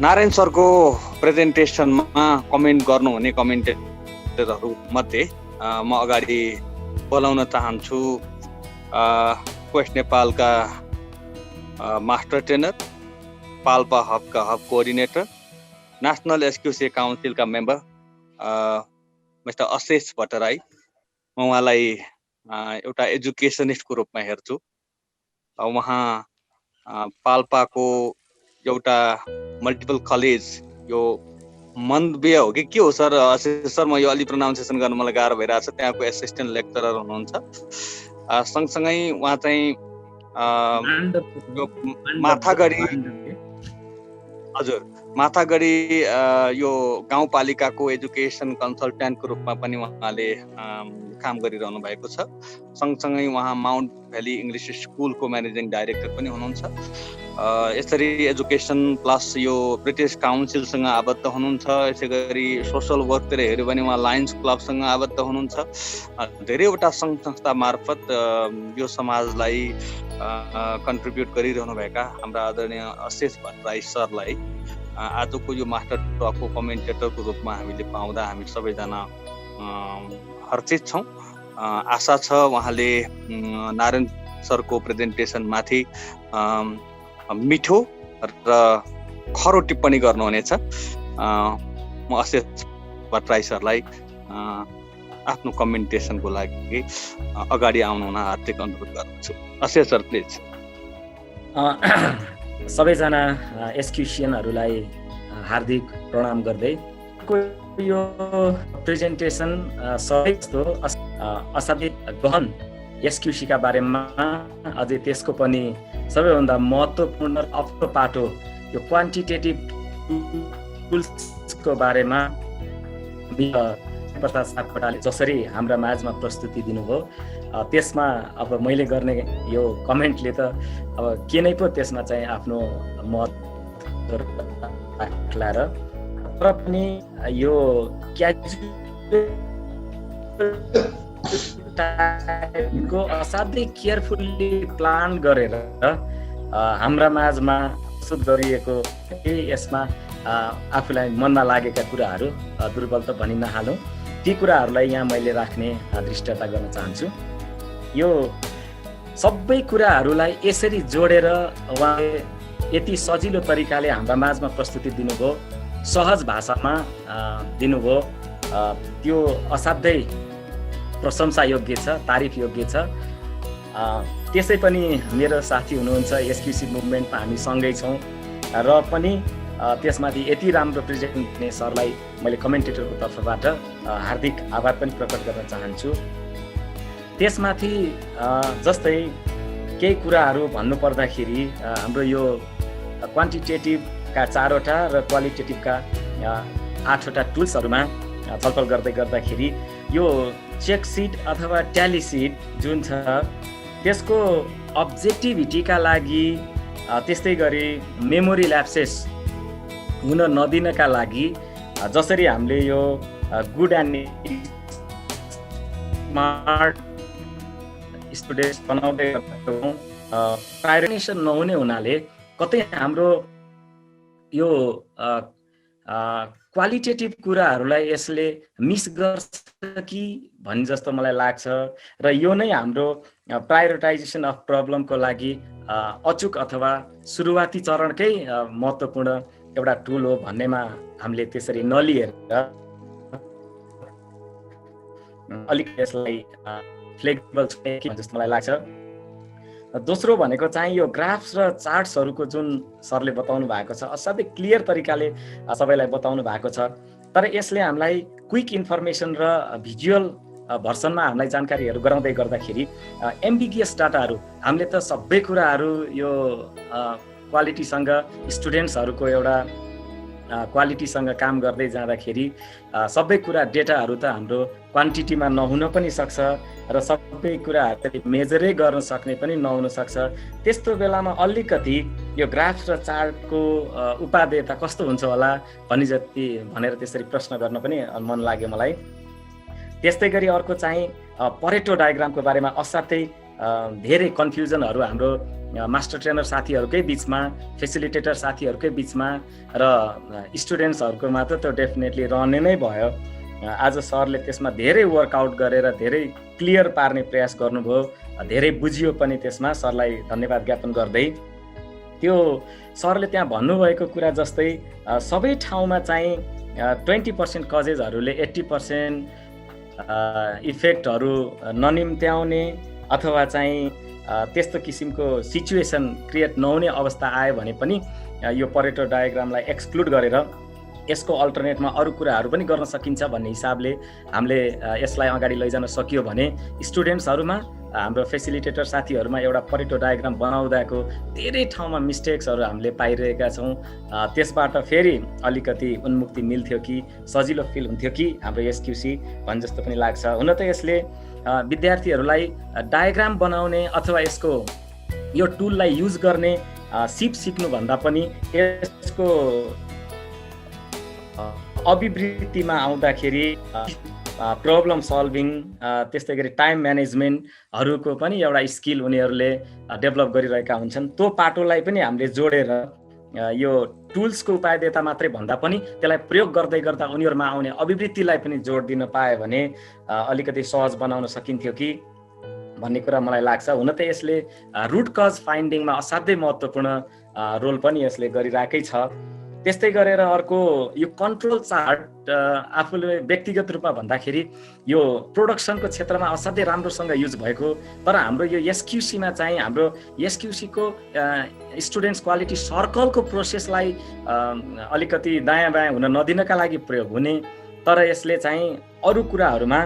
नारायण सरको प्रेजेन्टेसनमा कमेन्ट गर्नुहुने कमेन्टेटरहरू मध्ये म अगाडि बोलाउन चाहन्छु क्वेस्ट नेपालका मास्टर ट्रेनर, पाल्पा हबका हब कोअर्डिनेटर, नेसनल एसक्युसी काउन्सिलका मेम्बर मिस्टर अशेष भट्टराई। म उहाँलाई एउटा एजुकेसनिस्टको रूपमा हेर्छु। उहाँ पाल्पाको एउटा मल्टिपल कलेज यो मन्दबिया हो कि के हो सर? सर म यो अलि प्रोनाउन्सिएसन गर्न मलाई गाह्रो भइरहेको छ। त्यहाँको एसिस्टेन्ट लेक्चरर हुनुहुन्छ। सँगसँगै उहाँ चाहिँ माथागढी, हजुर माथागढी यो गाउँपालिकाको एजुकेसन कन्सल्टेन्टको रूपमा पनि उहाँले काम गरिरहनु भएको छ। सँगसँगै उहाँ माउन्ट भ्याली इङ्ग्लिस स्कुलको म्यानेजिङ डाइरेक्टर पनि हुनुहुन्छ। यसरी एजुकेसन प्लस यो ब्रिटिस काउन्सिलसँग आबद्ध हुनुहुन्छ। यसै गरी सोसल वर्कतिर हेऱ्यो भने उहाँ लायन्स क्लबसँग आबद्ध हुनुहुन्छ। धेरैवटा सङ्घ संस्था मार्फत यो समाजलाई कन्ट्रिब्युट गरिरहनुभएका हाम्रा आदरणीय अशेष भट्टराई सरलाई आजको यो मास्टर टकको कमेन्टेटरको रूपमा हामीले पाउँदा हामी सबैजना हर्षित छौँ। आशा छ उहाँले नारायण सरको प्रेजेन्टेसनमाथि मिठो र खरो टिप्पणी गर्नुहुनेछ। म अशेष भट्टराई सरलाई आफ्नो कमेन्टेसनको लागि अगाडि आउनु हुन हार्दिक अनुरोध गर्दछु। अशेष सर प्लिज। सबैजना एसक्युसियनहरूलाई हार्दिक प्रणाम गर्दै यो प्रेजेन्टेसन सबै जस्तो असाध्यै गहन एसक्युसीका बारेमा अझै त्यसको पनि सबैभन्दा महत्त्वपूर्ण अप्ठ्यारो पाटो यो क्वान्टिटेटिभ टुल्सको बारेमा प्रसाद सापकोटाले जसरी हाम्रा माझमा प्रस्तुति दिनुभयो त्यसमा अब मैले गर्ने यो कमेन्टले त अब के नै पो त्यसमा चाहिँ आफ्नो महत्त्व राख्ला र तर पनि यो को असाध्यै केयरफुल्ली प्लान गरेर हाम्रा माझमा प्रस्तुत गरिएको यसमा आफूलाई मनमा लागेका कुराहरू दुर्बल त भनि नहालौँ, ती कुराहरूलाई यहाँ मैले राख्ने दृष्टता गर्न चाहन्छु। यो सबै कुराहरूलाई यसरी जोडेर उहाँले यति सजिलो तरिकाले हाम्रा माझमा प्रस्तुति दिनुभयो, सहज भाषामा दिनुभयो, त्यो असाध्यै प्रशंसा योग्य छ, तारिफ योग्य छ। त्यसै पनि मेरो साथी हुनुहुन्छ एसक्युसी मुभमेन्टमा, हामी सँगै छौँ र पनि त्यसमाथि यति राम्रो प्रेजेन्ट गर्ने सरलाई मैले कमेन्टेटरको तर्फबाट हार्दिक आभार पनि प्रकट गर्न चाहन्छु। त्यसमाथि जस्तै केही कुराहरू भन्नुपर्दाखेरि हाम्रो यो क्वान्टिटेटिभका 4वटा र क्वालिटेटिभका 8वटा टुल्सहरूमा छलफल गर्दै गर्दाखेरि यो चेक सिट अथवा ट्याली सिट जुन छ त्यसको अब्जेक्टिभिटीका लागि त्यस्तै गरी मेमोरी ल्याप्सेस हुन नदिनका लागि जसरी हामीले यो गुड एन्ड स्मार्ट स्टुडेन्ट्स बनाउँदै गर्छौँ प्रायोरिटाइजेसन नहुने हुनाले कतै हाम्रो यो क्वालिटेटिभ कुराहरूलाई यसले मिस गर्छ कि भन्ने जस्तो मलाई लाग्छ र यो नै हाम्रो प्रायोरिटाइजेसन अफ प्रब्लमको लागि अचुक अथवा सुरुवाती चरणकै महत्त्वपूर्ण एउटा टुल हो भन्नेमा हामीले त्यसरी नलिएर अलिक यसलाई फ्लेक्सिबल जस्तो मलाई लाग्छ। दोस्रो भनेको चाहिँ यो ग्राफ्स र चार्ट्सहरूको जुन सरले बताउनु भएको छ असाध्यै क्लियर तरिकाले सबैलाई बताउनु भएको छ, तर यसले हामीलाई क्विक इन्फर्मेसन र भिजुअल भर्सनमा हामीलाई जानकारीहरू गराउँदै गर्दाखेरि एम्बिगियस डाटाहरू हामीले त सबै कुराहरू यो क्वालिटीसँग स्टुडेन्ट्सहरूको एउटा क्वालिटीसँग काम गर्दै जाँदाखेरि सबै कुरा डेटाहरू त हाम्रो क्वान्टिटीमा नहुन पनि सक्छ र सबै कुराहरूले मेजरै गर्न सक्ने पनि नहुन सक्छ। त्यस्तो बेलामा अलिकति यो ग्राफ र चार्टको उपादेयता कस्तो हुन्छ होला भनेर त्यसरी प्रश्न गर्न पनि मन लाग्यो मलाई। त्यस्तै गरी अर्को चाहिँ परेटो डायग्रामको बारेमा असाध्यै धेरै कन्फ्युजनहरू हाम्रो मास्टर ट्रेनर साथीहरूकै बिचमा, फेसिलिटेटर साथीहरूकै बिचमा र स्टुडेन्ट्सहरूकोमा त त्यो डेफिनेटली रहने नै भयो। आज सरले त्यसमा धेरै वर्कआउट गरेर धेरै क्लियर पार्ने प्रयास गर्नुभयो, धेरै बुझियो पनि त्यसमा, सरलाई धन्यवाद ज्ञापन गर्दै। त्यो सरले त्यहाँ भन्नुभएको कुरा जस्तै सबै ठाउँमा चाहिँ 20% कजेजहरूले 80% इफेक्टहरू ननिम्त्याउने अथवा चाहिँ त्यस्तो किसिमको सिचुएसन क्रिएट नहुने अवस्था आयो भने पनि यो परेटो डायग्रामलाई एक्सक्लुड गरेर यसको अल्टरनेटमा अरू कुराहरू पनि गर्न सकिन्छ भन्ने हिसाबले हामीले यसलाई अगाडि लैजान सकियो भने स्टुडेन्ट्सहरूमा, हाम्रो फेसिलिटेटर साथीहरूमा एउटा परेटो डायग्राम बनाउँदाको धेरै ठाउँमा मिस्टेक्सहरू हामीले पाइरहेका छौँ। त्यसबाट फेरि अलिकति उन्मुक्ति मिल्थ्यो कि सजिलो फिल हुन्थ्यो कि हाम्रो एसक्युसी भन्ने जस्तो पनि लाग्छ। हुन त यसले विद्यार्थीहरूलाई डायग्राम बनाउने अथवा यसको यो टुललाई युज गर्ने सिप सिक्नुभन्दा पनि यसको अभिवृद्धिमा आउँदाखेरि प्रब्लम सल्भिङ त्यस्तै गरी टाइम म्यानेजमेन्टहरूको पनि एउटा स्किल उनीहरूले डेभलप गरिरहेका हुन्छन्। त्यो पाटोलाई पनि हामीले जोडेर यो टुल्सको उपादेयता मात्रै भन्दा पनि त्यसलाई प्रयोग गर्दै गर्दा उनीहरूमा आउने अभिवृद्धिलाई पनि जोड दिन पायो भने अलिकति सहज बनाउन सकिन्थ्यो कि भन्ने कुरा मलाई लाग्छ। हुन त यसले रुट कज फाइन्डिङमा असाध्यै महत्त्वपूर्ण रोल पनि यसले गरिरहेकै छ। त्यस्तै गरेर अर्को यो कन्ट्रोल चार्ट आफूले व्यक्तिगत रूपमा भन्दाखेरि यो प्रोडक्सनको क्षेत्रमा असाध्यै राम्रोसँग युज भएको, तर हाम्रो यो एसक्युसीमा चाहिँ हाम्रो एसक्युसीको स्टुडेन्ट्स क्वालिटी सर्कलको प्रोसेसलाई अलिकति दायाँ बायाँ हुन नदिनका लागि प्रयोग हुने, तर यसले चाहिँ अरू कुराहरूमा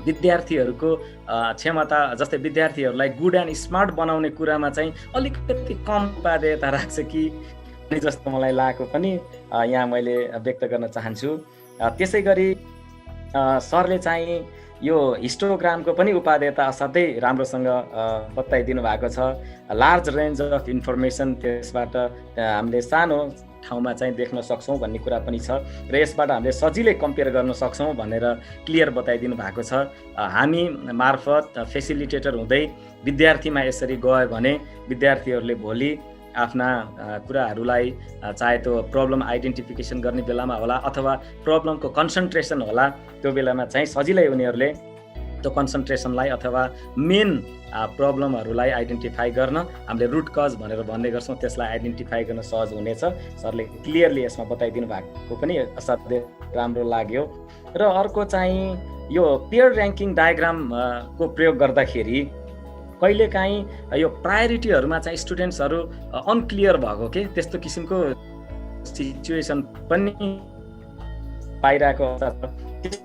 विद्यार्थीहरूको क्षमता जस्तै विद्यार्थीहरूलाई गुड एन्ड स्मार्ट बनाउने कुरामा चाहिँ अलिकति कम उपादेयता राख्छ कि जस्तो मलाई लागेको पनि यहाँ मैले व्यक्त गर्न चाहन्छु। त्यसै गरी सरले चाहिँ यो हिस्टोग्रामको पनि उपादेयता असाध्यै राम्रोसँग बताइदिनु भएको छ। लार्ज रेन्ज अफ इन्फर्मेसन त्यसबाट हामीले सानो ठाउँमा चाहिँ देख्न सक्छौँ भन्ने कुरा पनि छ र यसबाट हामीले सजिलै कम्पेयर गर्न सक्छौँ भनेर क्लियर बताइदिनु भएको छ। हामी मार्फत फेसिलिटेटर हुँदै विद्यार्थीमा यसरी गयो भने विद्यार्थीहरूले भोलि आफ्ना कुराहरूलाई चाहे त्यो प्रब्लम आइडेन्टिफिकेसन गर्ने बेलामा होला अथवा प्रब्लमको कन्सन्ट्रेसन होला, त्यो बेलामा चाहिँ सजिलै उनीहरूले त्यो कन्सन्ट्रेसनलाई अथवा मेन प्रब्लमहरूलाई आइडेन्टिफाई गर्न हामीले रुट कज भनेर भन्ने गर्छौँ, त्यसलाई आइडेन्टिफाई गर्न सहज हुनेछ। सरले क्लियरली यसमा बताइदिनु भएको पनि असाध्यै राम्रो लाग्यो। र अर्को चाहिँ यो पेयर ऱ्याङ्किङ डायग्रामको प्रयोग गर्दाखेरि कहिलेकाहीँ यो प्रायोरिटीहरूमा चाहिँ स्टुडेन्ट्सहरू अनक्लियर भएको के त्यस्तो किसिमको सिचुएसन पनि पाइरहेको अवस्था छ।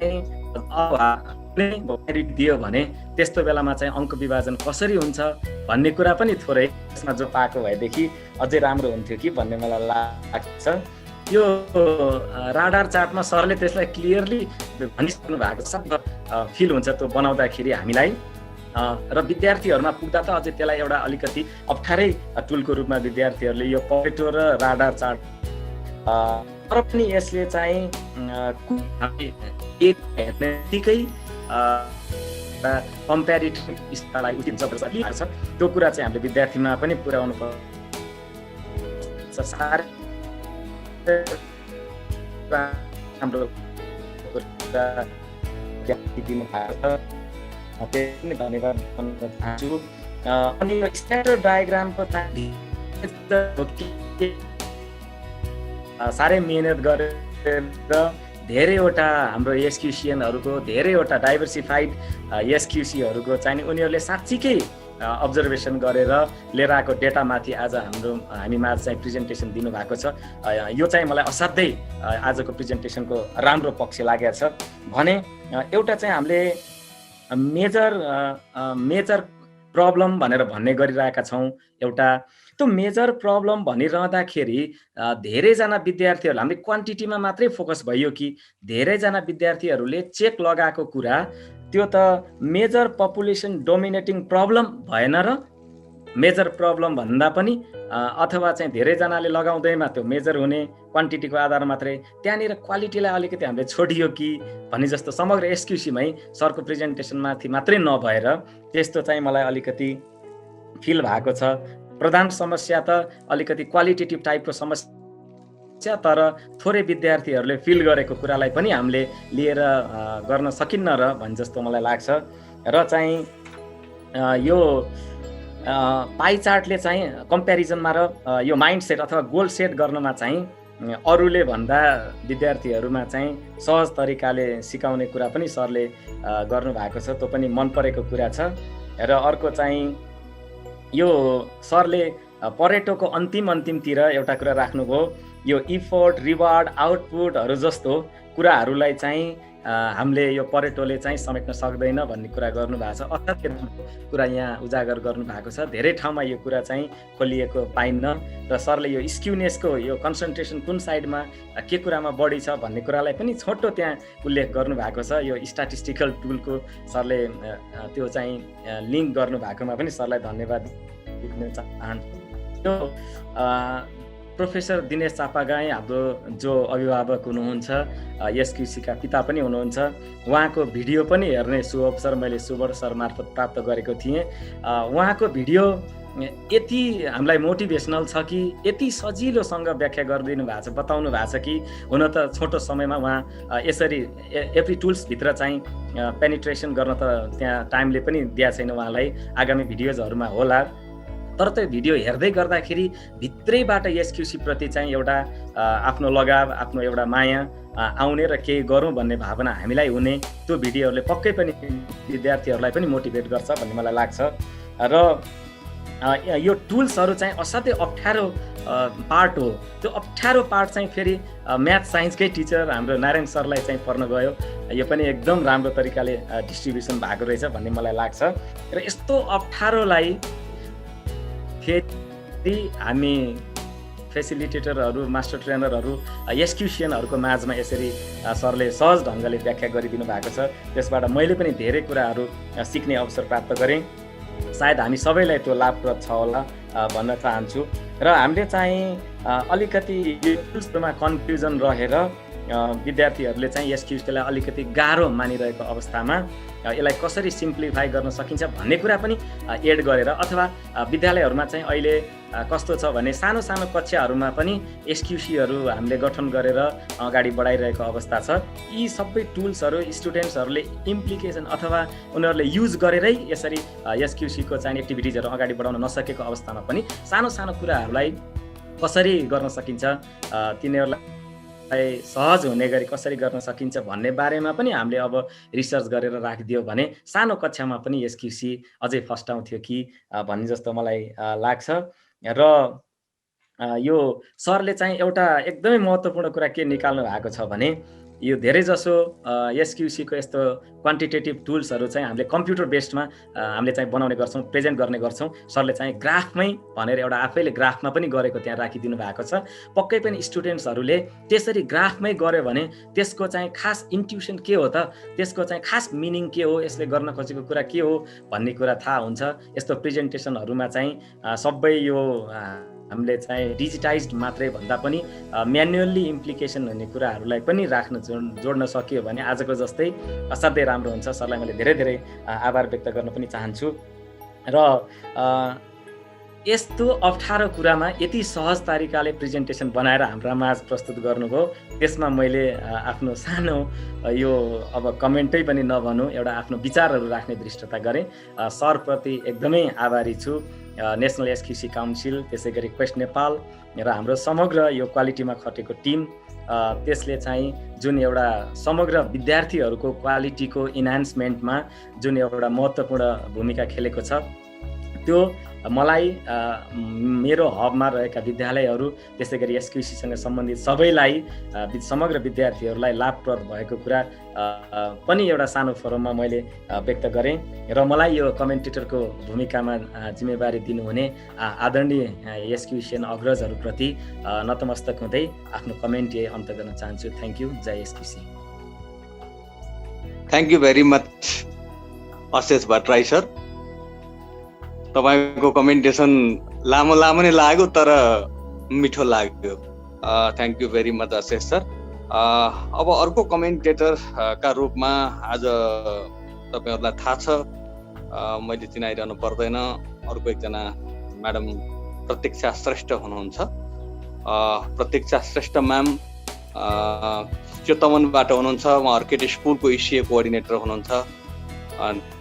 मेरिट दियो भने त्यस्तो बेलामा चाहिँ अङ्क विभाजन कसरी हुन्छ भन्ने कुरा पनि थोरै यसमा जो पाएको भएदेखि अझै राम्रो हुन्थ्यो कि भन्ने मलाई लाग्छ। यो राडार चार्टमा सरले त्यसलाई क्लियरली भनिसक्नु भएको छ, फिल हुन्छ त्यो बनाउँदाखेरि हामीलाई। र विद्यार्थीहरूमा पुग्दा त अझै त्यसलाई एउटा अलिकति अप्ठ्यारै टुलको रूपमा विद्यार्थीहरूले यो परेटो र राडार चार्ट तर पनि यसले चाहिँ हेर्नेबित्तिकै कम्पेरिटिभ स्तरलाई उठिन्छ त्यो कुरा चाहिँ हामीले विद्यार्थीमा पनि पुर्याउनु पर्छ। साह्रै राम्रो दिनु भएको छ, त्यही धन्यवाद भन्न चाहन्छु। अनि यो स्क्याटर डायग्रामको साह्रै मिहिनेत गरेर धेरैवटा हाम्रो एसक्युसियनहरूको धेरैवटा डाइभर्सिफाइड एसक्युसीहरूको चाहिँ उनीहरूले साँच्चीकै अब्जर्भेसन गरेर लिएर आएको डेटामाथि आज हामी माझ चाहिँ प्रेजेन्टेसन दिनुभएको छ। यो चाहिँ मलाई असाध्यै आजको प्रेजेन्टेसनको राम्रो पक्ष लागेको छ। भने एउटा चाहिँ हामीले मेजर प्रब्लम भनेर भन्ने गरिरहेका छौँ। एउटा त्यो मेजर प्रब्लम भनिरहँदाखेरि धेरैजना विद्यार्थीहरू हामीले क्वान्टिटीमा मात्रै फोकस भयो कि धेरैजना विद्यार्थीहरूले चेक लगाएको कुरा त्यो त मेजर पपुलेसन डोमिनेटिङ प्रब्लम भएन र? मेजर प्रब्लम भन्दा पनि अथवा चाहिँ धेरैजनाले लगाउँदैमा त्यो मेजर हुने क्वान्टिटीको आधार मात्रै त्यहाँनिर क्वालिटीलाई अलिकति हामीले छोडियो कि भन्ने जस्तो समग्र एसक्युसीमै सरको प्रेजेन्टेसनमाथि मात्रै नभएर त्यस्तो चाहिँ मलाई अलिकति फिल भएको छ। प्रधान समस्या त अलिकति क्वालिटेटिभ टाइपको समस्या, तर थोरै विद्यार्थीहरूले फिल गरेको कुरालाई पनि हामीले लिएर गर्न सकिन्न र भन् जस्तो मलाई लाग्छ। र चाहिँ यो पाई चार्टले चाहिँ कम्पेरिजनमा र यो माइन्ड सेट अथवा गोल सेट गर्नमा चाहिँ अरूले भन्दा विद्यार्थीहरूमा चाहिँ सहज तरिकाले सिकाउने कुरा पनि सरले गर्नुभएको छ, त्यो पनि मन परेको कुरा छ। र अर्को चाहिँ यो सरले परेटोको अन्तिमतिर एउटा कुरा राख्नुभयो, यो इफोर्ट रिवार्ड आउटपुटहरू जस्तो कुराहरूलाई चाहिँ हामीले यो परेटोले चाहिँ समेट्न सक्दैन भन्ने कुरा गर्नुभएको छ। अर्थात् कुरा यहाँ उजागर गर्नुभएको छ। धेरै ठाउँमा यो कुरा चाहिँ खोलिएको पाइन्न र सरले यो स्क्युनेसको यो कन्सन्ट्रेसन कुन साइडमा के कुरामा बढी छ भन्ने कुरालाई पनि छोटो त्यहाँ उल्लेख गर्नुभएको छ। यो स्ट्याटिस्टिकल टुलको सरले त्यो चाहिँ लिङ्क गर्नुभएकोमा पनि सरलाई धन्यवाद दिन चाहन्छु। यो प्रोफेसर दिनेश चापागाई हाम्रो जो अभिभावक हुनुहुन्छ, एसक्युसीका पिता पनि हुनुहुन्छ, उहाँको भिडियो पनि हेर्ने सुअवसर मैले सुबर सर मार्फत प्राप्त गरेको थिएँ। उहाँको भिडियो यति हामीलाई मोटिभेसनल छ कि यति सजिलोसँग व्याख्या गरिदिनु भएको छ, बताउनु भएको छ कि हुन त छोटो समयमा उहाँ यसरी एभ्री टुल्सभित्र चाहिँ पेनिट्रेसन गर्न त त्यहाँ टाइमले पनि दिएको छैन उहाँलाई, आगामी भिडियोजहरूमा होला। तर त्यो भिडियो हेर्दै गर्दाखेरि भित्रैबाट एसक्युसी प्रति चाहिँ एउटा आफ्नो लगाव, आफ्नो एउटा माया आउने र केही गरौँ भन्ने भावना हामीलाई हुने त्यो भिडियोहरूले पक्कै पनि विद्यार्थीहरूलाई पनि मोटिभेट गर्छ भन्ने मलाई लाग्छ। र यो टुल्सहरू चाहिँ असाध्यै अप्ठ्यारो पार्ट हो। त्यो अप्ठ्यारो पार्ट चाहिँ फेरि म्याथ साइन्सकै टिचर हाम्रो नारायण सरलाई चाहिँ पर्न गयो। यो पनि एकदम राम्रो तरिकाले डिस्ट्रिब्युसन भएको रहेछ भन्ने मलाई लाग्छ। र यस्तो अप्ठ्यारोलाई फेरि हामी फेसिलिटेटरहरू, मास्टर ट्रेनरहरू, एसक्युसियनहरूको माझमा यसरी सरले सहज ढङ्गले व्याख्या गरिदिनु भएको छ। त्यसबाट मैले पनि धेरै कुराहरू सिक्ने अवसर प्राप्त गरेँ। सायद हामी सबैलाई त्यो लाभप्रद छ होला भन्न चाहन्छु। र हामीले चाहिँ अलिकति यो टुल्समा कन्फ्युजन रहेर विद्यार्थीहरूले चाहिँ एसक्युसीलाई अलिकति गाह्रो मानिरहेको अवस्थामा यसलाई कसरी सिम्प्लिफाई गर्न सकिन्छ भन्ने कुरा पनि एड गरेर, अथवा विद्यालयहरूमा चाहिँ अहिले कस्तो छ भने सानो सानो कक्षाहरूमा पनि एसक्युसीहरू हामीले गठन गरेर अगाडि बढाइरहेको अवस्था छ। यी सबै टुल्सहरू स्टुडेन्ट्सहरूले इम्प्लिकेसन अथवा उनीहरूले युज गरेरै यसरी एसक्युसीको चाहिँ एक्टिभिटिजहरू अगाडि बढाउन नसकेको अवस्थामा पनि सानो सानो कुराहरूलाई कसरी गर्न सकिन्छ, तिनीहरूलाई सहज हुने गरी कसरी गर्न सकिन्छ भन्ने बारेमा पनि हामीले अब रिसर्च गरेर राखिदियो भने सानो कक्षामा पनि एसक्युसी अझै फस्टाउँथ्यो कि भन्ने जस्तो मलाई लाग्छ। र यो सरले चाहिँ एउटा एकदमै महत्त्वपूर्ण कुरा के निकाल्नु भएको छ भने यो धेरै जसो SQC को यस्तो क्वान्टिटेटिभ टुल्सहरू चाहिँ हामीले कम्प्युटर बेस्डमा हामीले चाहिँ बनाउने गर्छौँ, प्रेजेन्ट गर्ने गर्छौँ। सरले चाहिँ ग्राफमै भनेर एउटा आफैले ग्राफमा पनि गरेको त्यहाँ राखिदिनु भएको छ। पक्कै पनि स्टुडेन्ट्सहरूले त्यसरी ग्राफमै गर्यो भने त्यसको चाहिँ खास इन्ट्युसन के हो त, त्यसको चाहिँ खास मिनिङ के हो, यसले गर्न खोजेको कुरा के हो भन्ने कुरा थाहा हुन्छ। यस्तो प्रेजेन्टेसनहरूमा चाहिँ सबै यो हामीले चाहिँ डिजिटाइज्ड मात्रै भन्दा पनि म्यानुअल्ली इम्प्लिकेसन हुने कुराहरूलाई पनि जोड्न सकियो भने आजको जस्तै असाध्यै राम्रो हुन्छ। सरलाई मैले धेरै धेरै आभार व्यक्त गर्न पनि चाहन्छु। र यस्तो अप्ठ्यारो कुरामा यति सहज तरिकाले प्रेजेन्टेसन बनाएर हाम्रा माझ प्रस्तुत गर्नुभयो, त्यसमा मैले आफ्नो सानो यो अब कमेन्टै पनि नभनौँ, एउटा आफ्नो विचारहरू राख्ने दृष्टता गरेँ। सरप्रति एकदमै आभारी छु। नेसनल SQC काउन्सिल, त्यसै गरी क्वेस्ट नेपाल र हाम्रो समग्र यो क्वालिटीमा खटेको टिम, त्यसले चाहिँ जुन एउटा समग्र विद्यार्थीहरूको क्वालिटीको इन्हान्समेन्टमा जुन एउटा महत्त्वपूर्ण भूमिका खेलेको छ, त्यो मलाई मेरो हबमा रहेका विद्यालयहरू, त्यसै गरी SQCसँग सम्बन्धित सबैलाई, समग्र विद्यार्थीहरूलाई लाभप्रद भएको कुरा पनि एउटा सानो फोरममा मैले व्यक्त गरेँ। र मलाई यो कमेन्टेटरको भूमिकामा जिम्मेवारी दिनुहुने आदरणीय SQCN अग्रजहरूप्रति नतमस्तक हुँदै आफ्नो कमेन्ट यही अन्त गर्न चाहन्छु। Thank you. जय SQC। Thank you very much Ashesh Bhattarai sir. तपाईँको कमेन्टेसन लामो नै लाग्यो तर मिठो लाग्यो। थ्याङ्क यू भेरी मच अशेष सर। अब अर्को कमेन्टेटरका रूपमा आज तपाईँहरूलाई थाहा छ, मैले चिनाइरहनु पर्दैन, अर्को एकजना म्याडम प्रतीक्षा श्रेष्ठ हुनुहुन्छ। प्रतीक्षा श्रेष्ठ म्याम चितवनबाट हुनुहुन्छ। उहाँ अर्किड स्कुलको ECA कोअर्डिनेटर हुनुहुन्छ,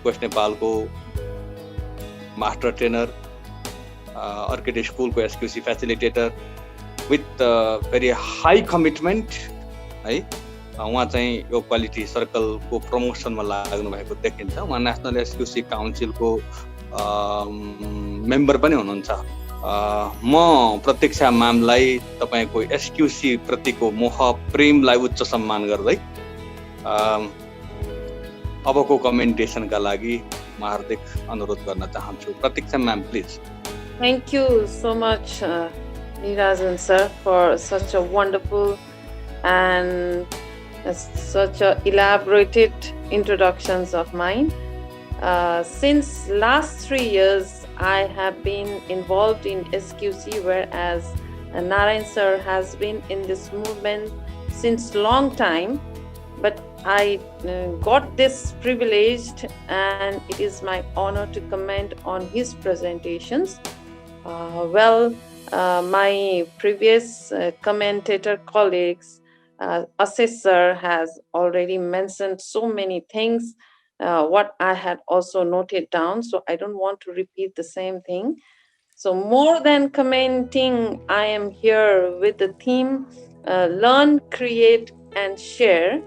क्वेस्ट नेपालको मास्टर ट्रेनर, अर्किड स्कुलको SQC facilitator with very high commitment है। उहाँ चाहिँ यो क्वालिटी सर्कलको प्रमोसनमा लाग्नु भएको देखिन्छ। उहाँ नेसनल SQC काउन्सिलको मेम्बर पनि हुनुहुन्छ। म प्रतीक्षा म्यामलाई तपाईँको SQC प्रतिको मोह प्रेमलाई उच्च सम्मान गर्दै अबको कमेन्टेसनका लागि म हार्दिक अनुरोध गर्न चाहन्छु। प्रतीक्षा ma'am please. Thank you so much, Nirajan sir, for such a wonderful and such a elaborated introductions of mine. Since last 3 years, I have been involved in SQC, whereas Narayan sir has been in this movement since long time. But I got this privileged, and it is my honor to comment on his presentations. My previous commentator colleagues, Ashish sir has already mentioned so many things, what I had also noted down, so I don't want to repeat the same thing. So more than commenting, I am here with the theme, learn, create, and share.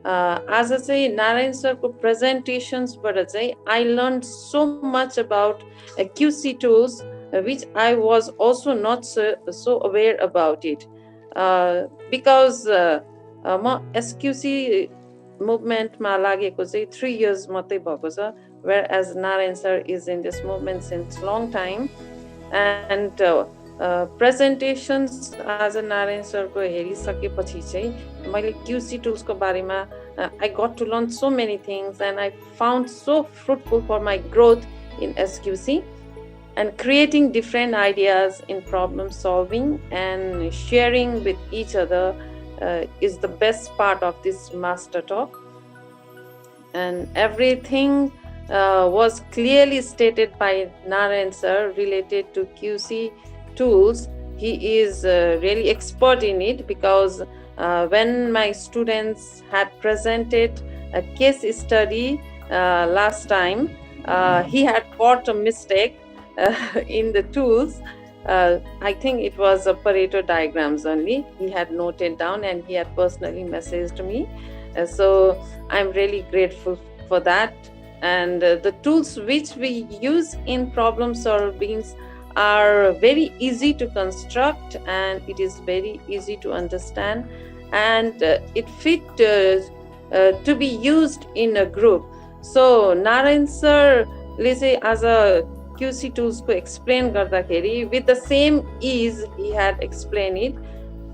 As I say, Narayan sir ko presentations, but I learned so much about QC tools, which I was also not so aware about it. Because SQC movement ma lageko chai 3 years matrai bhako cha, whereas Narayan sir is in this movement since long time. And presentations as a Narayan sir ko herisakepachi chai मैले QC tools ko barema I got to learn so many things, and I found so fruitful for my growth in SQC, and creating different ideas in problem solving and sharing with each other is the best part of this master talk. And everything was clearly stated by Narayan sir related to QC tools. He is really expert in it, because when my students had presented a case study last time, he had caught a mistake in the tools. I think it was a Pareto diagrams only. He had noted down, and he had personally messaged me. So I'm really grateful for that. And the tools which we use in problem solving are very easy to construct, and it is very easy to understand. and it fit to be used in a group. So Narayan sir ले चाहिँ as a QC tools को explain गर्दाखेरि with the same ease he had explained it,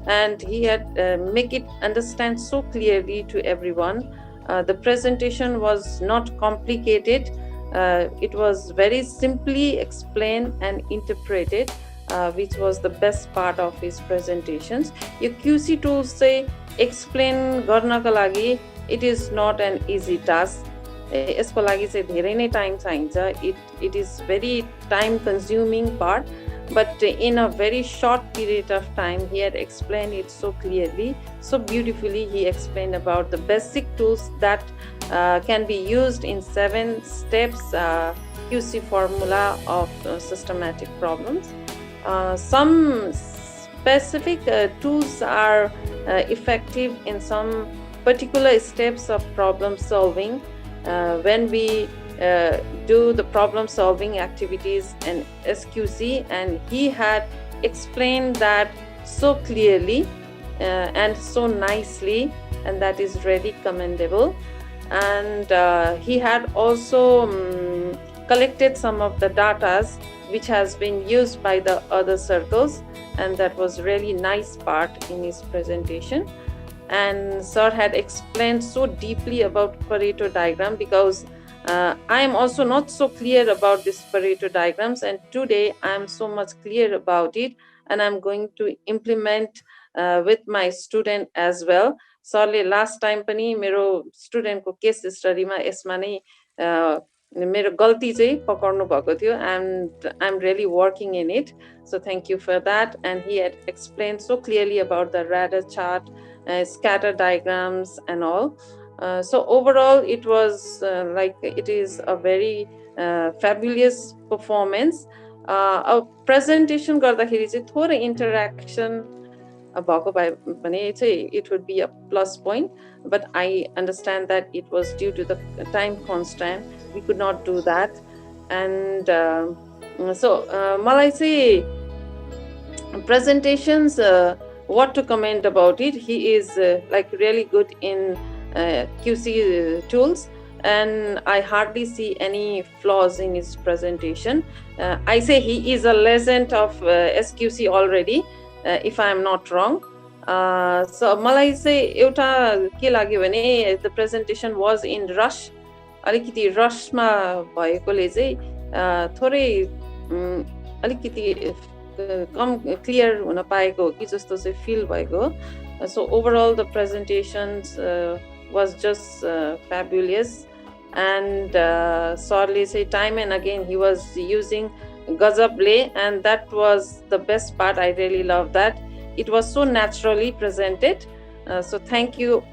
and he had make it understand so clearly to everyone. The presentation was not complicated. It was very simply explained and interpreted, which was the best part of his presentations. Your QC tools say explain गर्नका लागि it is not an easy task. यसको लागि चाहिँ धेरै नै time चाहिन्छ. It is very time consuming part, but in a very short period of time he had explained it so clearly, so beautifully. He explained about the basic tools that can be used in 7 steps QC formula of systematic problems. Some specific tools are effective in some particular steps of problem solving. When we do the problem solving activities in SQC, and he had explained that so clearly and so nicely, and that is really commendable. And he had also collected some of the data which has been used by the other circles, and that was really nice part in his presentation. And sir had explained so deeply about Pareto diagram, because I am also not so clear about this Pareto diagrams, and today I am so much clear about it, and I'm going to implement with my student as well. Sorry, last time पनि मेरो student को case study मा यसमा नै मेरो गल्ती चाहिँ पकड्नु भएको थियो, and I'm really working in it. So thank you for that. And he had explained so clearly about the radar chart, scatter diagrams and all. So overall it was like it is a very fabulous performance. A presentation गर्दाखेरि चाहिँ थोरै interaction भएको भए भने चाहिँ it would be a plus point, but I understand that it was due to the time constraint we could not do that. And so मलाई चाहिँ presentations what to comment about it. He is like really good in QC tools, and I hardly see any flaws in his presentation. I say he is a legend of SQC already, if I am not wrong. So मलाई चाहिँ एउटा के लाग्यो भने the presentation was in rush. अलिकति रसमा भएकोले चाहिँ थोरै अलिकति कम क्लियर हुन पाएको हो कि जस्तो चाहिँ फिल भएको. So overall the presentations was just fabulous, and सरले चाहिँ time and again he was using Gazable, and that was the best part. I really love that. It was so naturally presented. So thank you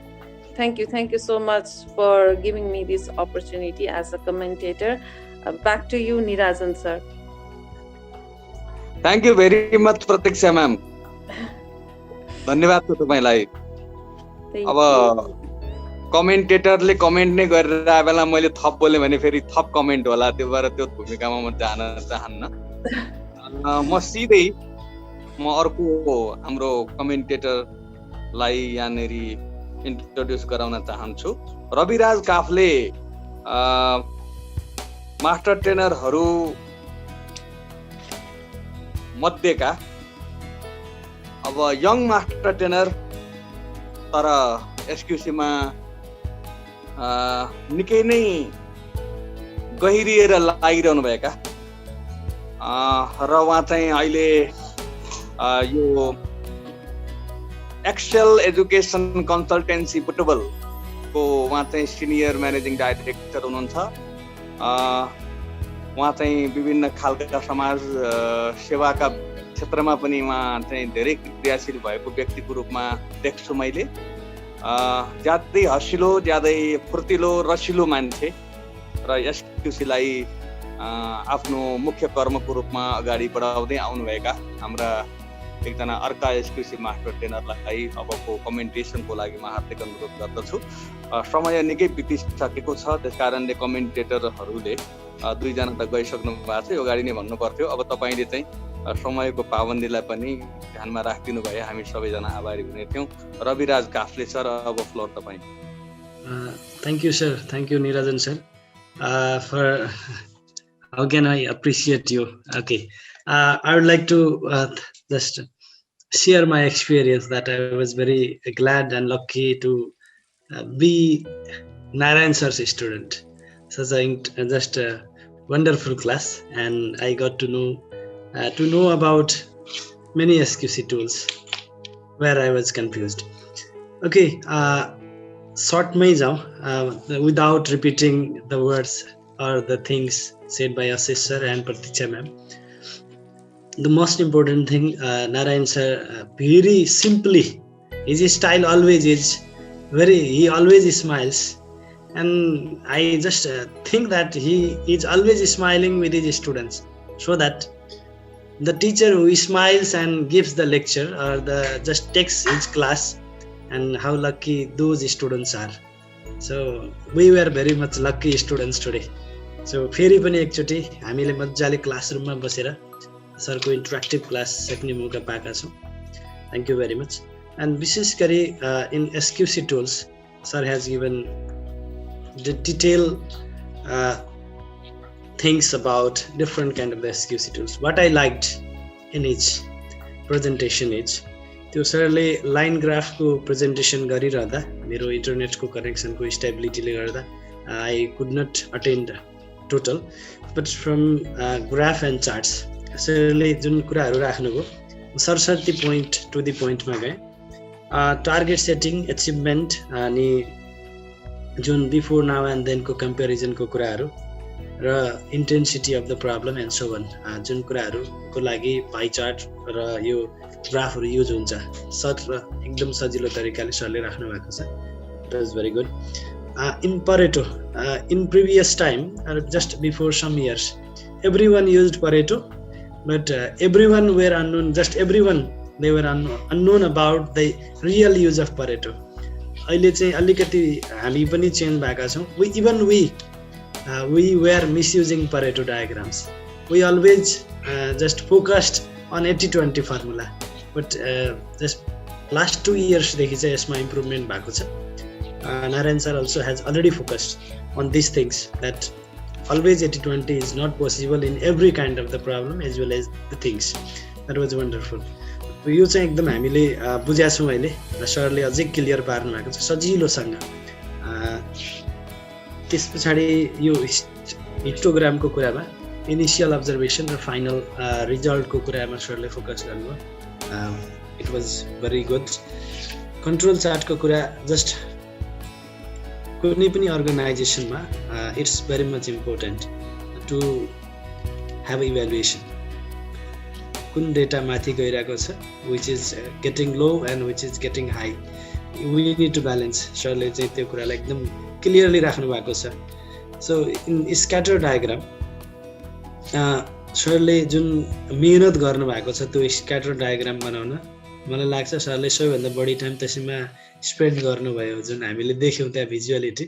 so much for giving me this opportunity as a commentator. Back to you, Nirajan sir. Thank you very much, Pratiksha ma'am. धन्यवाद छ तपाईलाई. अब कमेन्टेटरले comment नै गरेर आए बेला मैले थप बोले भने फेरि थप कमेन्ट होला, त्यो भएर त्यो भूमिकामा म जान चाहन्न. म सिधै अर्को हाम्रो कमेन्टेटरलाई यहाँनेरि इन्ट्रोड्युस गराउन चाहन्छु. रविराज काफ्ले मास्टर ट्रेनरहरू मध्येका अब यङ मास्टर ट्रेनर, तर एसक्युसी मा निकै नै गहिरिएर लागिरहनु भएका र उहाँ चाहिँ अहिले यो एक्सेल एजुकेसन कन्सल्टेन्सी बुटबल को उहाँ चाहिँ सिनियर म्यानेजिङ डाइरेक्टर हुनुहुन्छ. उहाँ चाहिँ विभिन्न खालका समाज सेवाका क्षेत्रमा पनि उहाँ चाहिँ धेरै क्रियाशील भएको व्यक्तिको रूपमा देख्छु मैले. ज्यादै हसिलो, ज्यादै फुर्तिलो, रसिलो मान्छे र एसक्युसीलाई आफ्नो मुख्य कर्मको रूपमा अगाडि बढाउँदै आउनुभएका हाम्रा एकजना अर्का एसक्युसी मास्टर ट्रेनरलाई अबको कमेन्टेसनको लागि म हार्दिक अनुरोध गर्दछु. समय निकै बितिसकेको छ, त्यसकारणले कमेन्टेटरहरूले 2 जना त गइसक्नु भएको छ, यो अगाडि नै भन्नु पर्थ्यो. अब तपाईले चाहिँ समयको पाबन्दीलाई पनि ध्यानमा राखिदिनु भए हामी सबैजना आभारी हुने थियौँ। रविराज काफ्ले सर, अब फ्लोर तपाईँ। Thank you, sir. Thank you, Nirajan sir. For how can I appreciate you? Okay, I would like to just share my experience that I was very glad and lucky to be Narayan sir's student. Such a just a wonderful class, and I got to know about many SQC tools where I was confused. Okay. Short may जाऊँ without repeating the words or the things said by Ashish sir and Pratiksha ma'am. The most important thing, Narayan sir very simply, his style always is he always smiles, and I just think that he is always smiling with his students, so that the teacher who smiles and gives the lecture or just takes his class, and how lucky those students are. So we were very much lucky students today. So फेरि पनि एकचोटि हामीले मजाले क्लासरुममा बसेर सरको interactive class सिक्ने मौका पाएका छौँ. Thank you very much. And विशेष गरी in SQC tools, sir has given the detailed things about different kind of the SQC tools. What I liked in each presentation is त्यो सरले लाइन ग्राफको प्रेजेन्टेसन गरिरहँदा मेरो इन्टरनेटको कनेक्सनको स्टेबिलिटीले गर्दा I could not attend total, but from graph and charts सरले जुन कुराहरू राख्नुभयो सरसर्ती पोइन्ट टु द पोइन्टमा गए. टार्गेट सेटिङ, एचिभमेन्ट, अनि जुन बिफोर नाउ एन्ड देनको कम्पेरिजनको कुराहरू र intensity of the problem and so on, जुन कुराहरूको लागि पाइ चार्ट र यो ग्राफहरू युज हुन्छ एकदम सजिलो तरिकाले सरले राख्नु भएको छ. It was very good. In Pareto, in previous time just before some years every one use Pareto, but every one were unknown, just every one they were unknown about the real use of Pareto. अहिले चाहिँ अलिकति हामी पनि change भएका छौँ. We were misusing Pareto diagrams. We always just focused on 80-20 formula, but just last 2 years देखि चाहिँ यसमा इम्प्रुभमेन्ट भएको छ. Narayan sir also has already focused on these things, that always 80-20 is not possible in every kind of the problem as well as the things. That was wonderful. यो चाहिँ एकदम हामीले बुझ्या छौँ अहिले र सरले अझै क्लियर पार्नु भएको छ सजिलोसँग. त्यस पछाडि यो हिस्टोग्रामको कुरामा इनिसियल अब्जर्भेसन र फाइनल रिजल्टको कुरामा सरले फोकस गर्नुभयो. It was very good. Control चार्टको कुरा, जस्ट कुनै पनि अर्गनाइजेसनमा it's very much important to have evaluation. कुन डेटा माथि गइरहेको छ, which is getting low and which is getting high. We need to balance. सरले चाहिँ त्यो कुरालाई एकदम क्लियरली राख्नु भएको छ. सो इन स्क्याटर डायग्राम सरले जुन मेहनत गर्नुभएको छ त्यो स्क्याटर डायग्राम बनाउन, मलाई लाग्छ सरले सबैभन्दा बढी टाइम त्यसैमा स्पेन्ड गर्नुभयो. जुन हामीले देख्यौँ त्यहाँ भिजुअलिटी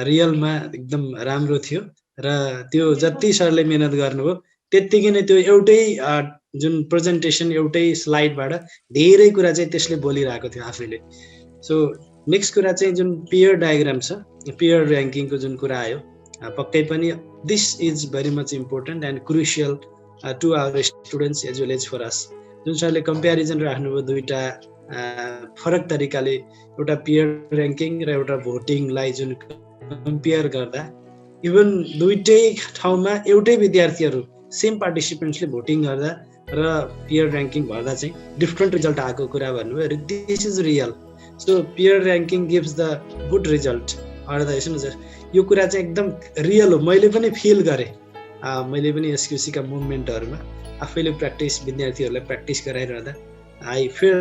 रियलमा एकदम राम्रो थियो, र त्यो जति सरले मेहनत गर्नुभयो त्यत्तिकै नै त्यो एउटै जुन प्रेजेन्टेसन एउटै स्लाइडबाट धेरै कुरा चाहिँ त्यसले बोलिरहेको थियो आफैले. सो नेक्स्ट कुरा चाहिँ जुन पेयर डायग्राम छ, पेयर ऱ्याङ्किङको जुन कुरा आयो, पक्कै पनि this is very much important and crucial to our students as well as for us. जुन सरले कम्पेरिजन राख्नुभयो दुईवटा फरक तरिकाले, एउटा पेयर ऱ्याङ्किङ र एउटा भोटिङलाई जुन कम्पेयर गर्दा इभन दुईटै ठाउँमा एउटै विद्यार्थीहरू सेम पार्टिसिपेन्ट्सले भोटिङ गर्दा र पेयर ऱ्याङ्किङ भर्दा चाहिँ डिफ्रेन्ट रिजल्ट आएको कुरा भन्नुभयो. This is real. So pair ranking gives the good result. अर्दा सुन्नुहोस्, यो कुरा चाहिँ एकदम रियल हो. मैले पनि फिल गरेँ. मैले पनि एसक्युसीका मुभमेन्टहरूमा आफैले विद्यार्थीहरूलाई प्र्याक्टिस गराइरहँदा आई फिल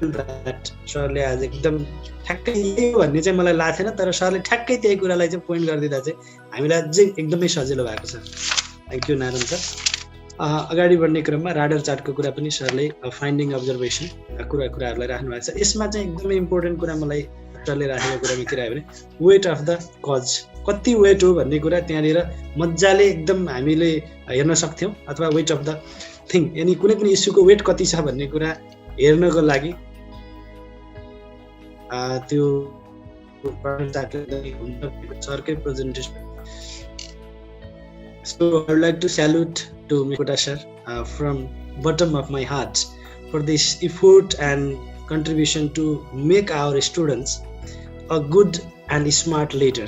द्याट सरले आज एकदम ठ्याक्कै यही भन्ने चाहिँ मलाई लाग्थेन, तर सरले ठ्याक्कै त्यही कुरालाई चाहिँ पोइन्ट गरिदिँदा चाहिँ हामीलाई अझै एकदमै सजिलो भएको छ. Thank you Narayan sir. अगाडि बढ्ने क्रममा राडर चार्टको कुरा पनि सरले फाइन्डिङ अब्जर्भेसन कुराहरूलाई राख्नु भएको छ. यसमा चाहिँ एकदमै इम्पोर्टेन्ट कुरा मलाई सरले राखेको कुरामा के रह्यो भने वेट अफ द कज, कति वेट हो भन्ने कुरा त्यहाँनिर मजाले एकदम हामीले हेर्न सक्थ्यौँ, अथवा वेट अफ द थिङ यानि कुनै पनि इस्युको वेट कति छ भन्ने कुरा हेर्नको लागि त्यो सरकै presentation. So I would like to salute to Mikota sir from bottom of my heart for this effort and contribution to make our students a good and smart leader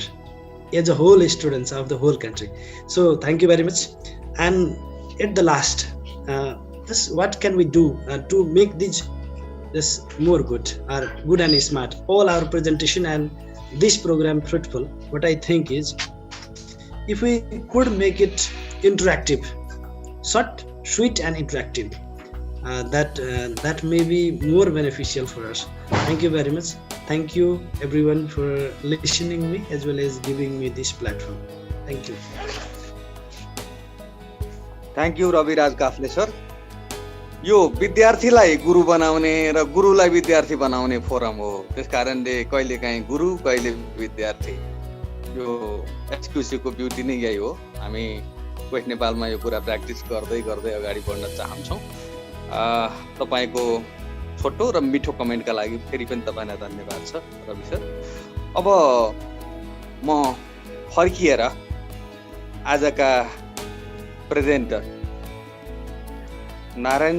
as a whole students of the whole country. So thank you very much. And at the last, this what can we do to make this more good or good and smart? All our presentation and this program fruitful. What I think is, if we could make it interactive, short, sweet, and interactive, that may be more beneficial for us. Thank you very much. Thank you everyone for listening me as well as giving me this platform. Thank you. Thank you Raviraj Kafle sir. यो विद्यार्थीलाई गुरु बनाउने र गुरुलाई विद्यार्थी बनाउने forum हो. त्यसकारणले कहिले काहीँ गुरु कहिले विद्यार्थी. यो एसक्युसी को ब्युटी नै यही हो. हामी क्वेट नेपालमा यो कुरा प्र्याक्टिस गर्दै गर्दै अगाडि बढ्न चाहन्छौँ. तपाईँको छोटो र मिठो कमेन्टका लागि फेरि पनि तपाईँलाई धन्यवाद छ रवि सर. अब म फर्किएर आजका प्रेजेन्टर नारायण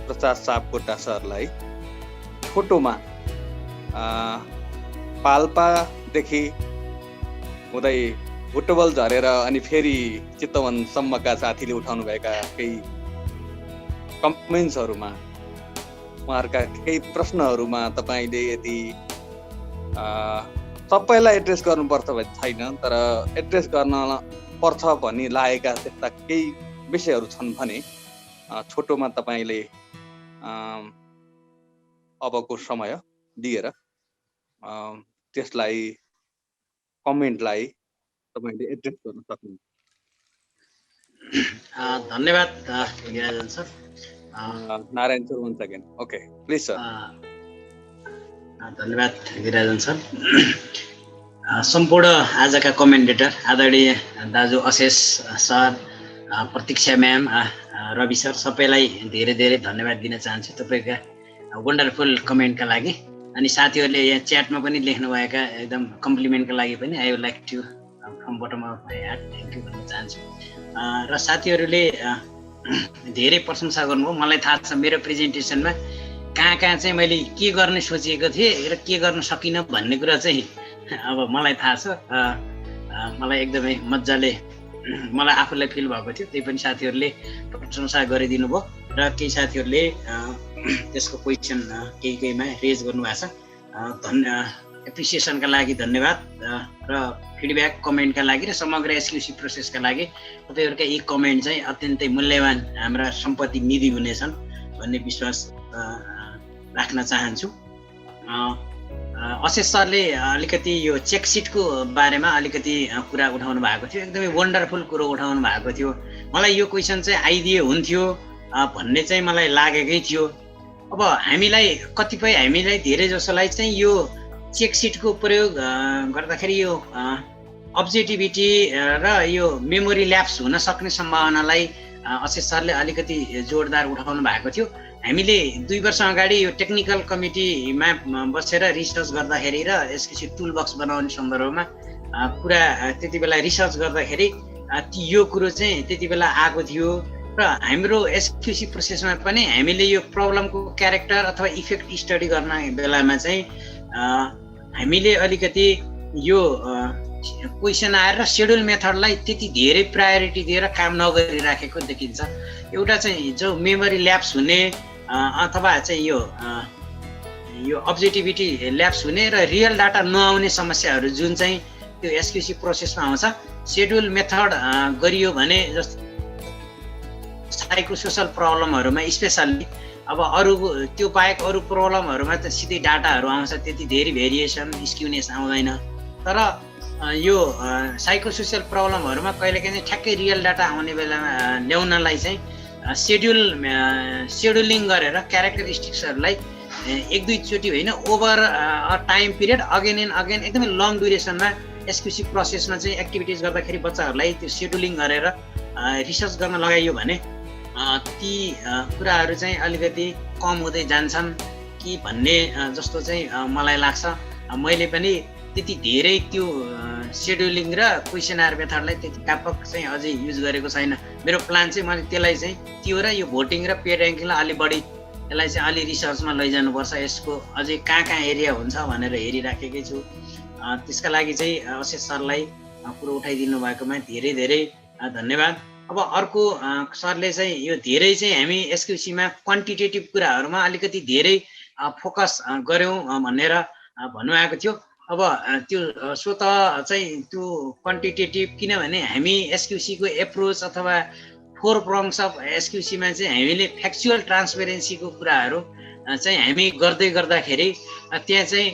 प्रसाद सापकोटा सरलाई छोटोमा पाल्पादेखि हुँदै बुटवल झरेर अनि फेरि चितवनसम्मका साथीले उठाउनुभएका केही कमेन्ट्सहरूमा, उहाँहरूका केही प्रश्नहरूमा तपाईँले यदि सबैलाई एड्रेस गर्नुपर्छ भन्ने छैन, तर एड्रेस गर्न पर्छ भनी लागेका त्यस्ता केही विषयहरू छन् भने छोटोमा तपाईँले अबको समय दिएर त्यसलाई कमेन्टलाई तपाईँले एड्रेस गर्न सक्नुहुन्छ. धन्यवाद Girajan sir. Narayan sir once again. Okay, please sir. धन्यवाद गिराजन सर. सम्पूर्ण आजका कमेन्टेटर आदरणीय दाजु अशेष सर, प्रतीक्षा म्याम, रवि सर, सबैलाई धेरै धेरै धन्यवाद दिन चाहन्छु तपाईँका वन्डरफुल कमेन्टका लागि. अनि साथीहरूले यहाँ च्याटमा पनि लेख्नुभएका एकदम कम्प्लिमेन्टका लागि पनि I would like to from bottom of my heart thank you भन्न चाहन्छु. र साथीहरूले धेरै प्रशंसा गर्नुभयो. मलाई थाहा छ मेरो प्रेजेन्टेसनमा कहाँ चाहिँ मैले के गर्ने सोचेको थिएँ र के गर्न सकिनँ भन्ने कुरा चाहिँ अब मलाई थाहा छ. मलाई एकदमै मजाले मलाई आफूलाई फिल भएको थियो. त्यही पनि साथीहरूले प्रशंसा गरिदिनु भयो र केही साथीहरूले त्यसको क्वेसन केहीमा रेज गर्नुभएको छ. एप्रिसिएसनका लागि धन्यवाद र फिडब्याक कमेन्टका लागि र समग्र एसक्युसी प्रोसेसका लागि तपाईँहरूका यी कमेन्ट चाहिँ अत्यन्तै मूल्यवान हाम्रा सम्पत्ति निधि हुनेछन् भन्ने विश्वास राख्न चाहन्छु. अशेष सरले अलिकति यो चेकसिटको बारेमा अलिकति कुरा उठाउनु भएको थियो. एकदमै वन्डरफुल कुरो उठाउनु भएको थियो. मलाई यो क्वेसन चाहिँ आइदिए हुन्थ्यो भन्ने चाहिँ मलाई लागेकै थियो. अब हामीलाई धेरै जसोलाई चाहिँ यो चेकसिटको प्रयोग गर्दाखेरि यो अब्जेक्टिभिटी र यो मेमोरी ल्याप्स हुन सक्ने सम्भावनालाई अशेष सरले अलिकति जोरदार उठाउनु भएको थियो. हामीले 2 वर्ष अगाडि यो टेक्निकल कमिटीमा बसेर रिसर्च गर्दाखेरि र एसक्युसी टुल बक्स बनाउने सन्दर्भमा कुरा त्यति बेला रिसर्च गर्दाखेरि यो कुरो चाहिँ त्यति बेला आएको थियो. र हाम्रो एसक्युसी प्रोसेसमा पनि हामीले यो प्रब्लमको क्यारेक्टर अथवा इफेक्ट स्टडी गर्ने बेलामा चाहिँ हामीले अलिकति यो क्वेसन आएर र सेड्युल मेथडलाई त्यति धेरै प्रायोरिटी दिएर काम नगरिराखेको देखिन्छ. एउटा चाहिँ जो मेमोरी ल्याप्स हुने अथवा चाहिँ यो अब्जेक्टिभिटी ल्याप्स हुने र रियल डाटा नआउने समस्याहरू जुन चाहिँ त्यो एसक्युसी प्रोसेसमा आउँछ. सेड्युल मेथड गरियो भने जस्तो साइकोसोसल प्रब्लमहरूमा स्पेसल्ली अब अरू त्यो बाहेक अरू प्रब्लमहरूमा त सिधै डाटाहरू आउँछ, त्यति धेरै भेरिएसन स्क्युनेस आउँदैन. तर यो साइकोसोसियल प्रब्लमहरूमा कहिलेकाहीँ ठ्याक्कै रियल डाटा आउने बेलामा ल्याउनलाई चाहिँ सेड्युलिङ गरेर क्यारेक्टरिस्टिक्सहरूलाई 1-2 चोटि होइन over a time period again and again एकदमै लङ ड्युरेसनमा एसक्युसी प्रोसेसमा चाहिँ एक्टिभिटिज गर्दाखेरि बच्चाहरूलाई त्यो सेड्युलिङ गरेर रिसर्च गर्न लगाइयो भने ती कुराहरू चाहिँ अलिकति कम हुँदै जान्छन् कि भन्ने जस्तो चाहिँ मलाई लाग्छ। मैले पनि त्यति धेरै त्यो सेड्युलिङ र क्वेसनर मेथडलाई त्यति व्यापक चाहिँ अझै युज गरेको छैन। मेरो प्लान चाहिँ मैले त्यसलाई चाहिँ त्यो र यो भोटिङ र पेड ऱ्याङ्किङलाई अलि बढी यसलाई चाहिँ अलि रिसर्चमा लैजानुपर्छ, यसको अझै कहाँ एरिया हुन्छ भनेर हेरिराखेकै छु। त्यसका लागि चाहिँ अशेष सरलाई कुरो उठाइदिनु भएकोमा धेरै धेरै धन्यवाद। अब अर्को सरले चाहिँ यो धेरै चाहिँ हामी एसक्युसीमा क्वान्टिटेटिभ कुराहरूमा अलिकति धेरै फोकस गऱ्यौँ भनेर भन्नुभएको थियो। अब त्यो स्वत चाहिँ त्यो क्वान्टिटेटिभ, किनभने हामी एसक्युसीको एप्रोच अथवा 4 prongs अफ एसक्युसीमा चाहिँ हामीले फ्याक्चुअल ट्रान्सपेरेन्सीको कुराहरू चाहिँ हामी गर्दै गर्दाखेरि त्यहाँ चाहिँ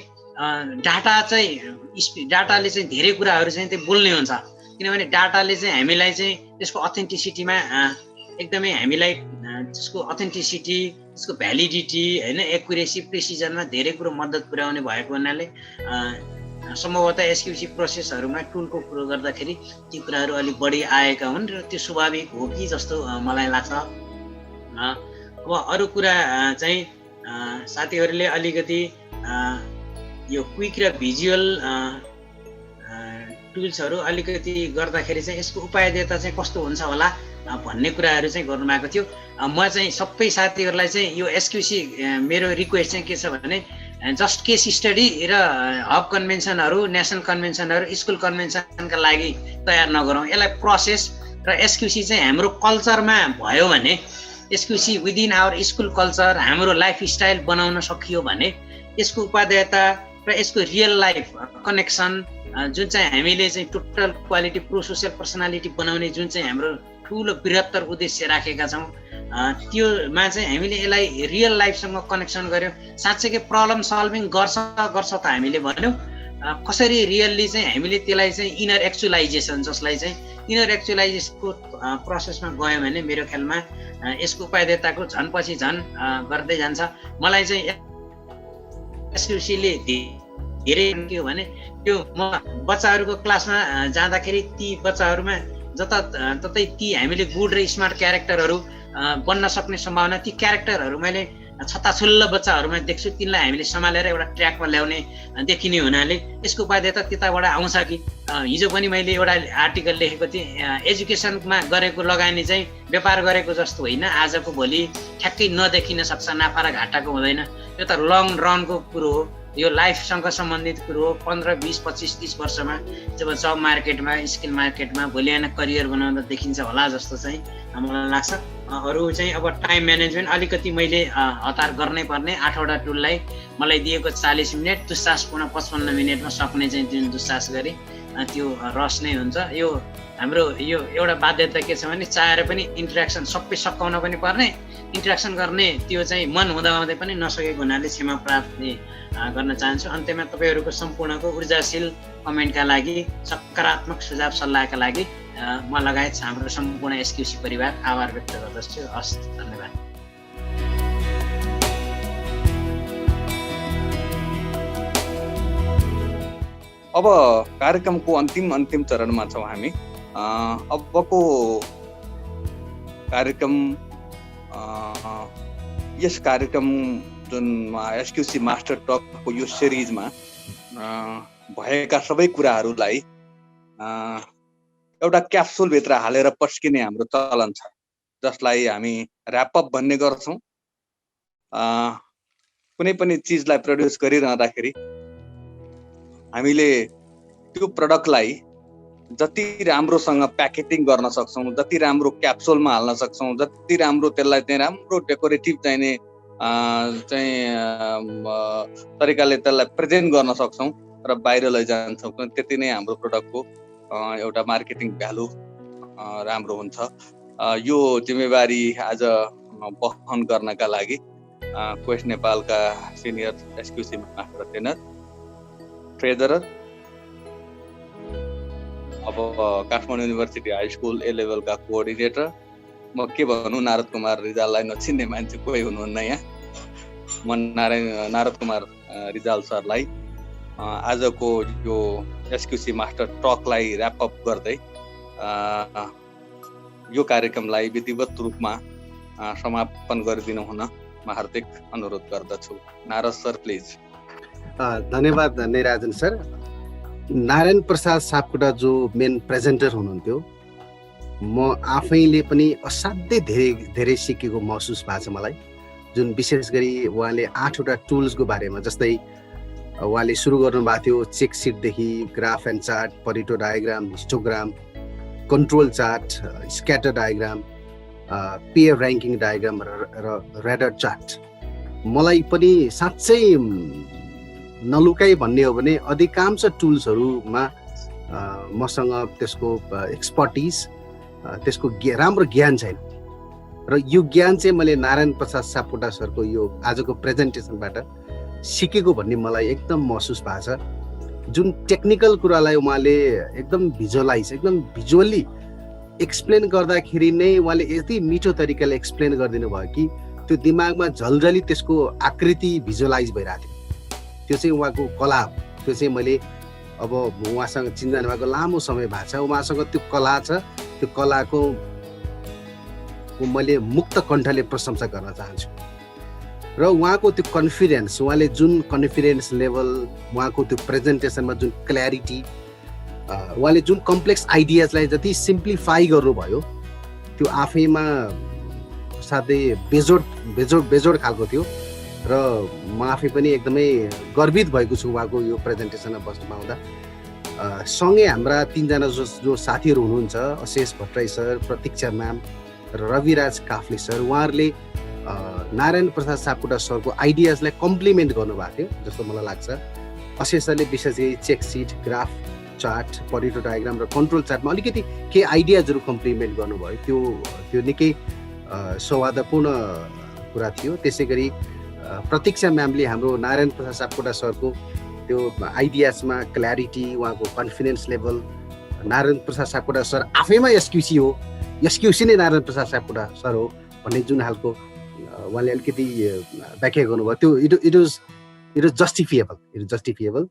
डाटाले चाहिँ धेरै कुराहरू चाहिँ त्यो बोल्ने हुन्छ। किनभने डाटाले चाहिँ हामीलाई चाहिँ त्यसको अथेन्टिसिटीमा एकदमै हामीलाई त्यसको अथेन्टिसिटी, त्यसको भ्यालिडिटी होइन, एक्युरेसी, प्रेसिजनमा धेरै कुरो मद्दत पुर्याउने भएको हुनाले सम्भवतः एसक्युसी प्रोसेसहरूमा टुलको कुरो गर्दाखेरि ती कुराहरू अलिक बढी आएका हुन् र त्यो स्वाभाविक हो कि जस्तो मलाई लाग्छ। अब अरू कुरा चाहिँ साथीहरूले अलिकति यो क्विक र भिजुअल टुल्सहरू अलिकति गर्दाखेरि चाहिँ यसको उपायदेता चाहिँ कस्तो हुन्छ होला भन्ने कुराहरू चाहिँ गर्नुभएको थियो। म चाहिँ सबै साथीहरूलाई चाहिँ यो एसक्युसी मेरो रिक्वेस्ट चाहिँ के छ भने जस्ट केस स्टडी र हब कन्भेन्सनहरू, नेसनल कन्भेन्सनहरू, स्कुल कन्भेन्सनका लागि तयार नगरौँ। यसलाई प्रोसेस र एसक्युसी चाहिँ हाम्रो कल्चरमा भयो भने, एसक्युसी विदिन आवर स्कुल कल्चर हाम्रो लाइफस्टाइल बनाउन सकियो भने यसको उपादेयता र यसको रियल लाइफ कनेक्सन जुन चाहिँ हामीले चाहिँ total quality pro social personality बनाउने जुन चाहिँ हाम्रो ठुलो बृहत्तर उद्देश्य राखेका छौँ त्योमा चाहिँ हामीले यसलाई रियल लाइफसँग कनेक्सन गर्यौँ। साँच्चैकै प्रब्लम सल्भिङ गर्छ त हामीले भन्यौँ, कसरी रियल्ली चाहिँ हामीले त्यसलाई चाहिँ इनर एक्चुअलाइजेसन, जसलाई चाहिँ इनर एक्चुअलाइजेसनको प्रोसेसमा गयौँ भने मेरो ख्यालमा यसको उपादेयताको झन् पछि झन् गर्दै जान्छ। मलाई चाहिँ एसक्युसीले धेरै के हो भने त्यो म बच्चाहरूको क्लासमा जाँदाखेरि ती बच्चाहरूमा जताततै ती हामीले गुड र स्मार्ट क्यारेक्टरहरू बन्न सक्ने सम्भावना, ती क्यारेक्टरहरू मैले छताछुल्ल बच्चाहरूमा देख्छु। तिनलाई हामीले सम्हालेर एउटा ट्र्याकमा ल्याउने देखिने हुनाले यसको उपादेयता त्यताबाट आउँछ कि। हिजो पनि मैले एउटा आर्टिकल लेखेको थिएँ, एजुकेसनमा गरेको लगानी चाहिँ व्यापार गरेको जस्तो होइन, आजको भोलि ठ्याक्कै नदेखिन सक्छ, नाफा र घाटाको हुँदैन। यो त लङ रनको कुरो हो, यो लाइफसँग सम्बन्धित कुरो हो। 15, 20, 25, 30 वर्षमा जब जब मार्केटमा, स्किल मार्केटमा भोलि आएर करियर बनाउँदा देखिन्छ होला जस्तो चाहिँ मलाई लाग्छ। अरू चाहिँ अब टाइम म्यानेजमेन्ट अलिकति मैले हतार गर्नै पर्ने। 8वटा टुललाई मलाई दिएको 40 मिनट, दुस्साहसपूर्ण 55 मिनटमा सक्ने चाहिँ जुन दुस्साहस गरेँ त्यो रस नै हुन्छ। यो हाम्रो यो एउटा बाध्यता के छ भने चाहेर पनि इन्ट्रेक्सन सबै सकाउन पनि पर्ने, इन्ट्रेक्सन गर्ने त्यो चाहिँ मन हुँदाहुँदै पनि नसकेको हुनाले क्षमा प्रार्थना गर्न चाहन्छु। अन्त्यमा तपाईँहरूको सम्पूर्णको ऊर्जाशील कमेन्टका लागि, सकारात्मक सुझाव सल्लाहका लागि म लगायत हाम्रो सम्पूर्ण एसक्युसी परिवार आभार व्यक्त गर्दछु। हस्, धन्यवाद। अब कार्यक्रमको अन्तिम चरणमा छौँ हामी। अबको कार्यक्रम यस कार्यक्रम जुन एसक्युसी मास्टर टकको यो सिरिजमा भएका सबै कुराहरूलाई एउटा क्याप्सुलभित्र हालेर पस्किने हाम्रो चलन छ, जसलाई हामी ऱ्यापअप भन्ने गर्छौँ। कुनै पनि चिजलाई प्रड्युस गरिरहँदाखेरि हामीले त्यो प्रडक्टलाई जति राम्रोसँग प्याकेटिङ गर्न सक्छौँ, जति राम्रो क्याप्सुलमा हाल्न सक्छौँ, जति राम्रो त्यसलाई चाहिँ राम्रो डेकोरेटिभ चाहिने तरिकाले त्यसलाई प्रेजेन्ट गर्न सक्छौँ र बाहिर लैजान्छौँ, त्यति नै हाम्रो प्रडक्टको एउटा मार्केटिङ भ्यालु राम्रो हुन्छ। यो जिम्मेवारी आज वहन गर्नका लागि क्वेस्ट नेपालका सिनियर एसक्युसी मास्टर ट्रेजरर, अब काठमाडौँ युनिभर्सिटी हाई स्कुल ए लेभलका कोअर्डिनेटर, म के भन्नु, नारद कुमार रिजाललाई नचिन्ने मान्छे कोही हुनुहुन्न यहाँ। म नारद कुमार रिजाल सरलाई आजको यो एसक्युसी मास्टर टकलाई ऱ्यापअप गर्दै यो कार्यक्रमलाई विधिवत रूपमा समापन गरिदिनु हुन म हार्दिक अनुरोध गर्दछु। Narad sir please. धन्यवाद निराजन सर। नारायण प्रसाद सापकोटा जो मेन प्रेजेन्टर हुनुहुन्थ्यो, म आफैले पनि असाध्यै धेरै सिकेको महसुस भएको छ मलाई। जुन विशेष गरी उहाँले 8वटा टुल्सको बारेमा, जस्तै उहाँले सुरु गर्नुभएको थियो चेक सिटदेखि graph and chart, Pareto diagram, histogram, control chart, scatter diagram, pair ranking diagram र र्याडर चार्ट। मलाई पनि साँच्चै नलुकाई भन्ने हो भने अधिकांश टुल्सहरूमा मसँग त्यसको एक्सपर्टिज, त्यसको राम्रो ज्ञान छैन र यो ज्ञान चाहिँ मैले नारायण प्रसाद सापकोटा सरको यो आजको प्रेजेन्टेसनबाट सिकेको भन्ने मलाई एकदम महसुस भएको छ। जुन टेक्निकल कुरालाई उहाँले एकदम भिजुअलाइज, एकदम भिजुअली एक्सप्लेन गर्दाखेरि नै उहाँले यति मिठो तरिकाले एक्सप्लेन गरिदिनु भयो कि त्यो दिमागमा झल्झली त्यसको आकृति भिजुअलाइज भइरहेको थियो। त्यो चाहिँ उहाँको कला हो। त्यो चाहिँ मैले अब उहाँसँग चिन्जान भएको लामो समय भएको छ, उहाँसँग त्यो कला छ। त्यो कलाको मैले मुक्त कण्ठले प्रशंसा गर्न चाहन्छु। र उहाँको त्यो कन्फिडेन्स, उहाँले जुन कन्फिडेन्स लेभल, उहाँको त्यो प्रेजेन्टेसनमा जुन क्ल्यारिटी, उहाँले जुन कम्प्लेक्स आइडियाजलाई जति सिम्प्लिफाई गर्नुभयो, त्यो आफैमा साथै बेजोड खालको थियो। र म आफै पनि एकदमै गर्वित भएको छु उहाँको यो प्रेजेन्टेसनमा बस्नु पाउँदा। सँगै हाम्रा 3जना जो साथीहरू हुनुहुन्छ, अशेष भट्टराई सर, प्रतीक्षा म्याम र रविराज काफ्ले सर, उहाँहरूले नारायण प्रसाद सापकोटा सरको आइडियाजलाई कम्प्लिमेन्ट गर्नुभएको थियो जस्तो मलाई लाग्छ। अशेष सरले विशेष गरी check sheet, graph chart, Pareto diagram र कन्ट्रोल चार्टमा अलिकति केही आइडियाजहरू कम्प्लिमेन्ट गर्नुभयो। त्यो निकै सौहार्दपूर्ण कुरा थियो। त्यसै गरी प्रतीक्षा म्यामले हाम्रो नारायण प्रसाद सापकोटा सरको त्यो आइडियाजमा क्ल्यारिटी, उहाँको confidence level, Narayan Prasad Sapkota sir आफैमा एसक्युसी हो, एसक्युसी नै नारायण प्रसाद सापकोटा सर हो भन्ने जुन खालको उहाँले अलिकति व्याख्या गर्नुभयो, त्यो इट वाज जस्टिफिएबल।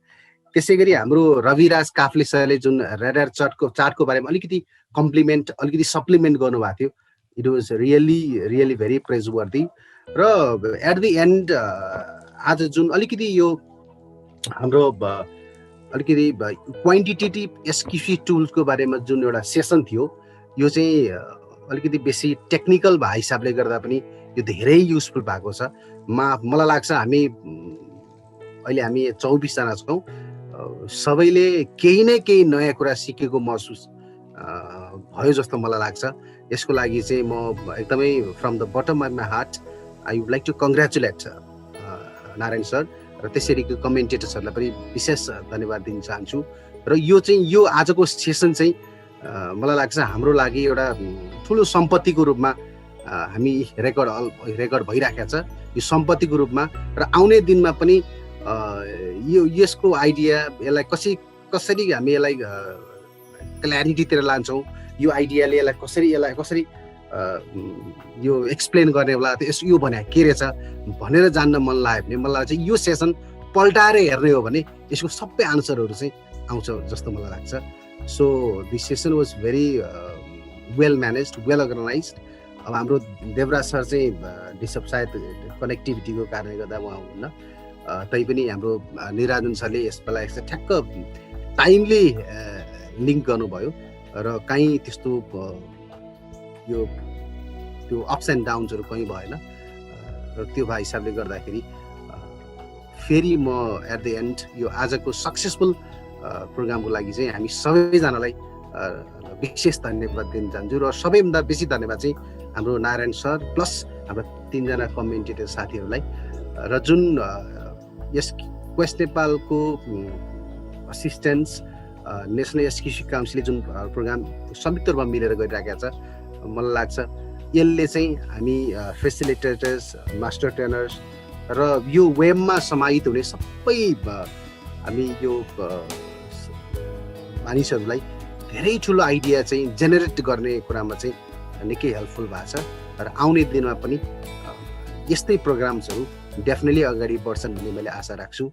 त्यसै गरी हाम्रो रविराज काफ्ले सरले जुन र्याडर चार्टको बारेमा अलिकति कम्प्लिमेन्ट, अलिकति सप्लिमेन्ट गर्नुभएको थियो, इट वाज रियली भेरी प्रेजवर्दी। र एट द एन्ड आज जुन अलिकति यो हाम्रो अलिकति क्वान्टिटेटिभ एसक्युसी टुल्सको बारेमा जुन एउटा सेसन थियो, यो चाहिँ अलिकति बेसी टेक्निकल भएको हिसाबले गर्दा पनि यो धेरै युजफुल भएको छ। मलाई लाग्छ अहिले हामी 24 जना छौँ, सबैले केही न केही नयाँ कुरा सिकेको महसुस भयो जस्तो मलाई लाग्छ। यसको लागि चाहिँ म एकदमै from the bottom of my heart I would like to congratulate Narayan sir र त्यसरी कमेन्टेटर्सहरूलाई पनि विशेष धन्यवाद दिन चाहन्छु। र यो आजको सेसन चाहिँ मलाई लाग्छ हाम्रो लागि एउटा ठुलो सम्पत्तिको रूपमा हामी रेकर्ड भइराखेको छ, यो सम्पत्तिको रूपमा। र आउने दिनमा पनि यसको आइडिया, यसलाई कसरी हामी यसलाई क्ल्यारिटीतिर लान्छौँ, यो आइडियाले यसलाई कसरी यो एक्सप्लेन गर्ने होला, यो भने के रहेछ भनेर जान्न मन लाग्यो भने मलाई चाहिँ यो सेसन पल्टाएर हेर्ने हो भने यसको सबै आन्सरहरू चाहिँ आउँछ जस्तो मलाई लाग्छ। So this session was very well managed, well organised. अब हाम्रो देवराज सर चाहिँ डिसअप सायद कनेक्टिभिटीको कारणले गर्दा उहाँ हुन्न, तैपनि हाम्रो निराजन सरले यसलाई ठ्याक्क टाइमली लिङ्क गर्नुभयो र कहीँ त्यस्तो त्यो अप्स एन्ड डाउन्सहरू कहीँ भएन। र त्यो भएको हिसाबले गर्दाखेरि फेरि म एट द एन्ड यो आजको सक्सेसफुल प्रोग्रामको लागि चाहिँ हामी सबैजनालाई विशेष धन्यवाद दिन चाहन्छु। र सबैभन्दा बेसी धन्यवाद चाहिँ हाम्रो नारायण सर प्लस हाम्रो 3जना कमेन्टेटर साथीहरूलाई, र जुन यस क्वेस्ट नेपालको असिस्टेन्स नेसनल एसक्युसी काउन्सिलले जुन प्रोग्राम संयुक्त रूपमा मिलेर गरिरहेको छ, मलाई लाग्छ यसले चाहिँ हामी फेसिलिटेटर्स, मास्टर ट्रेनर्स र यो वेबमा समाहित हुने सबै हामी यो मानिसहरूलाई धेरै ठुलो आइडिया चाहिँ जेनेरेट गर्ने कुरामा चाहिँ निकै हेल्पफुल भएको छ। र आउने दिनमा पनि यस्तै प्रोग्राम्सहरू डेफिनेटली अगाडि बढ्छन् भन्ने मैले आशा राख्छु।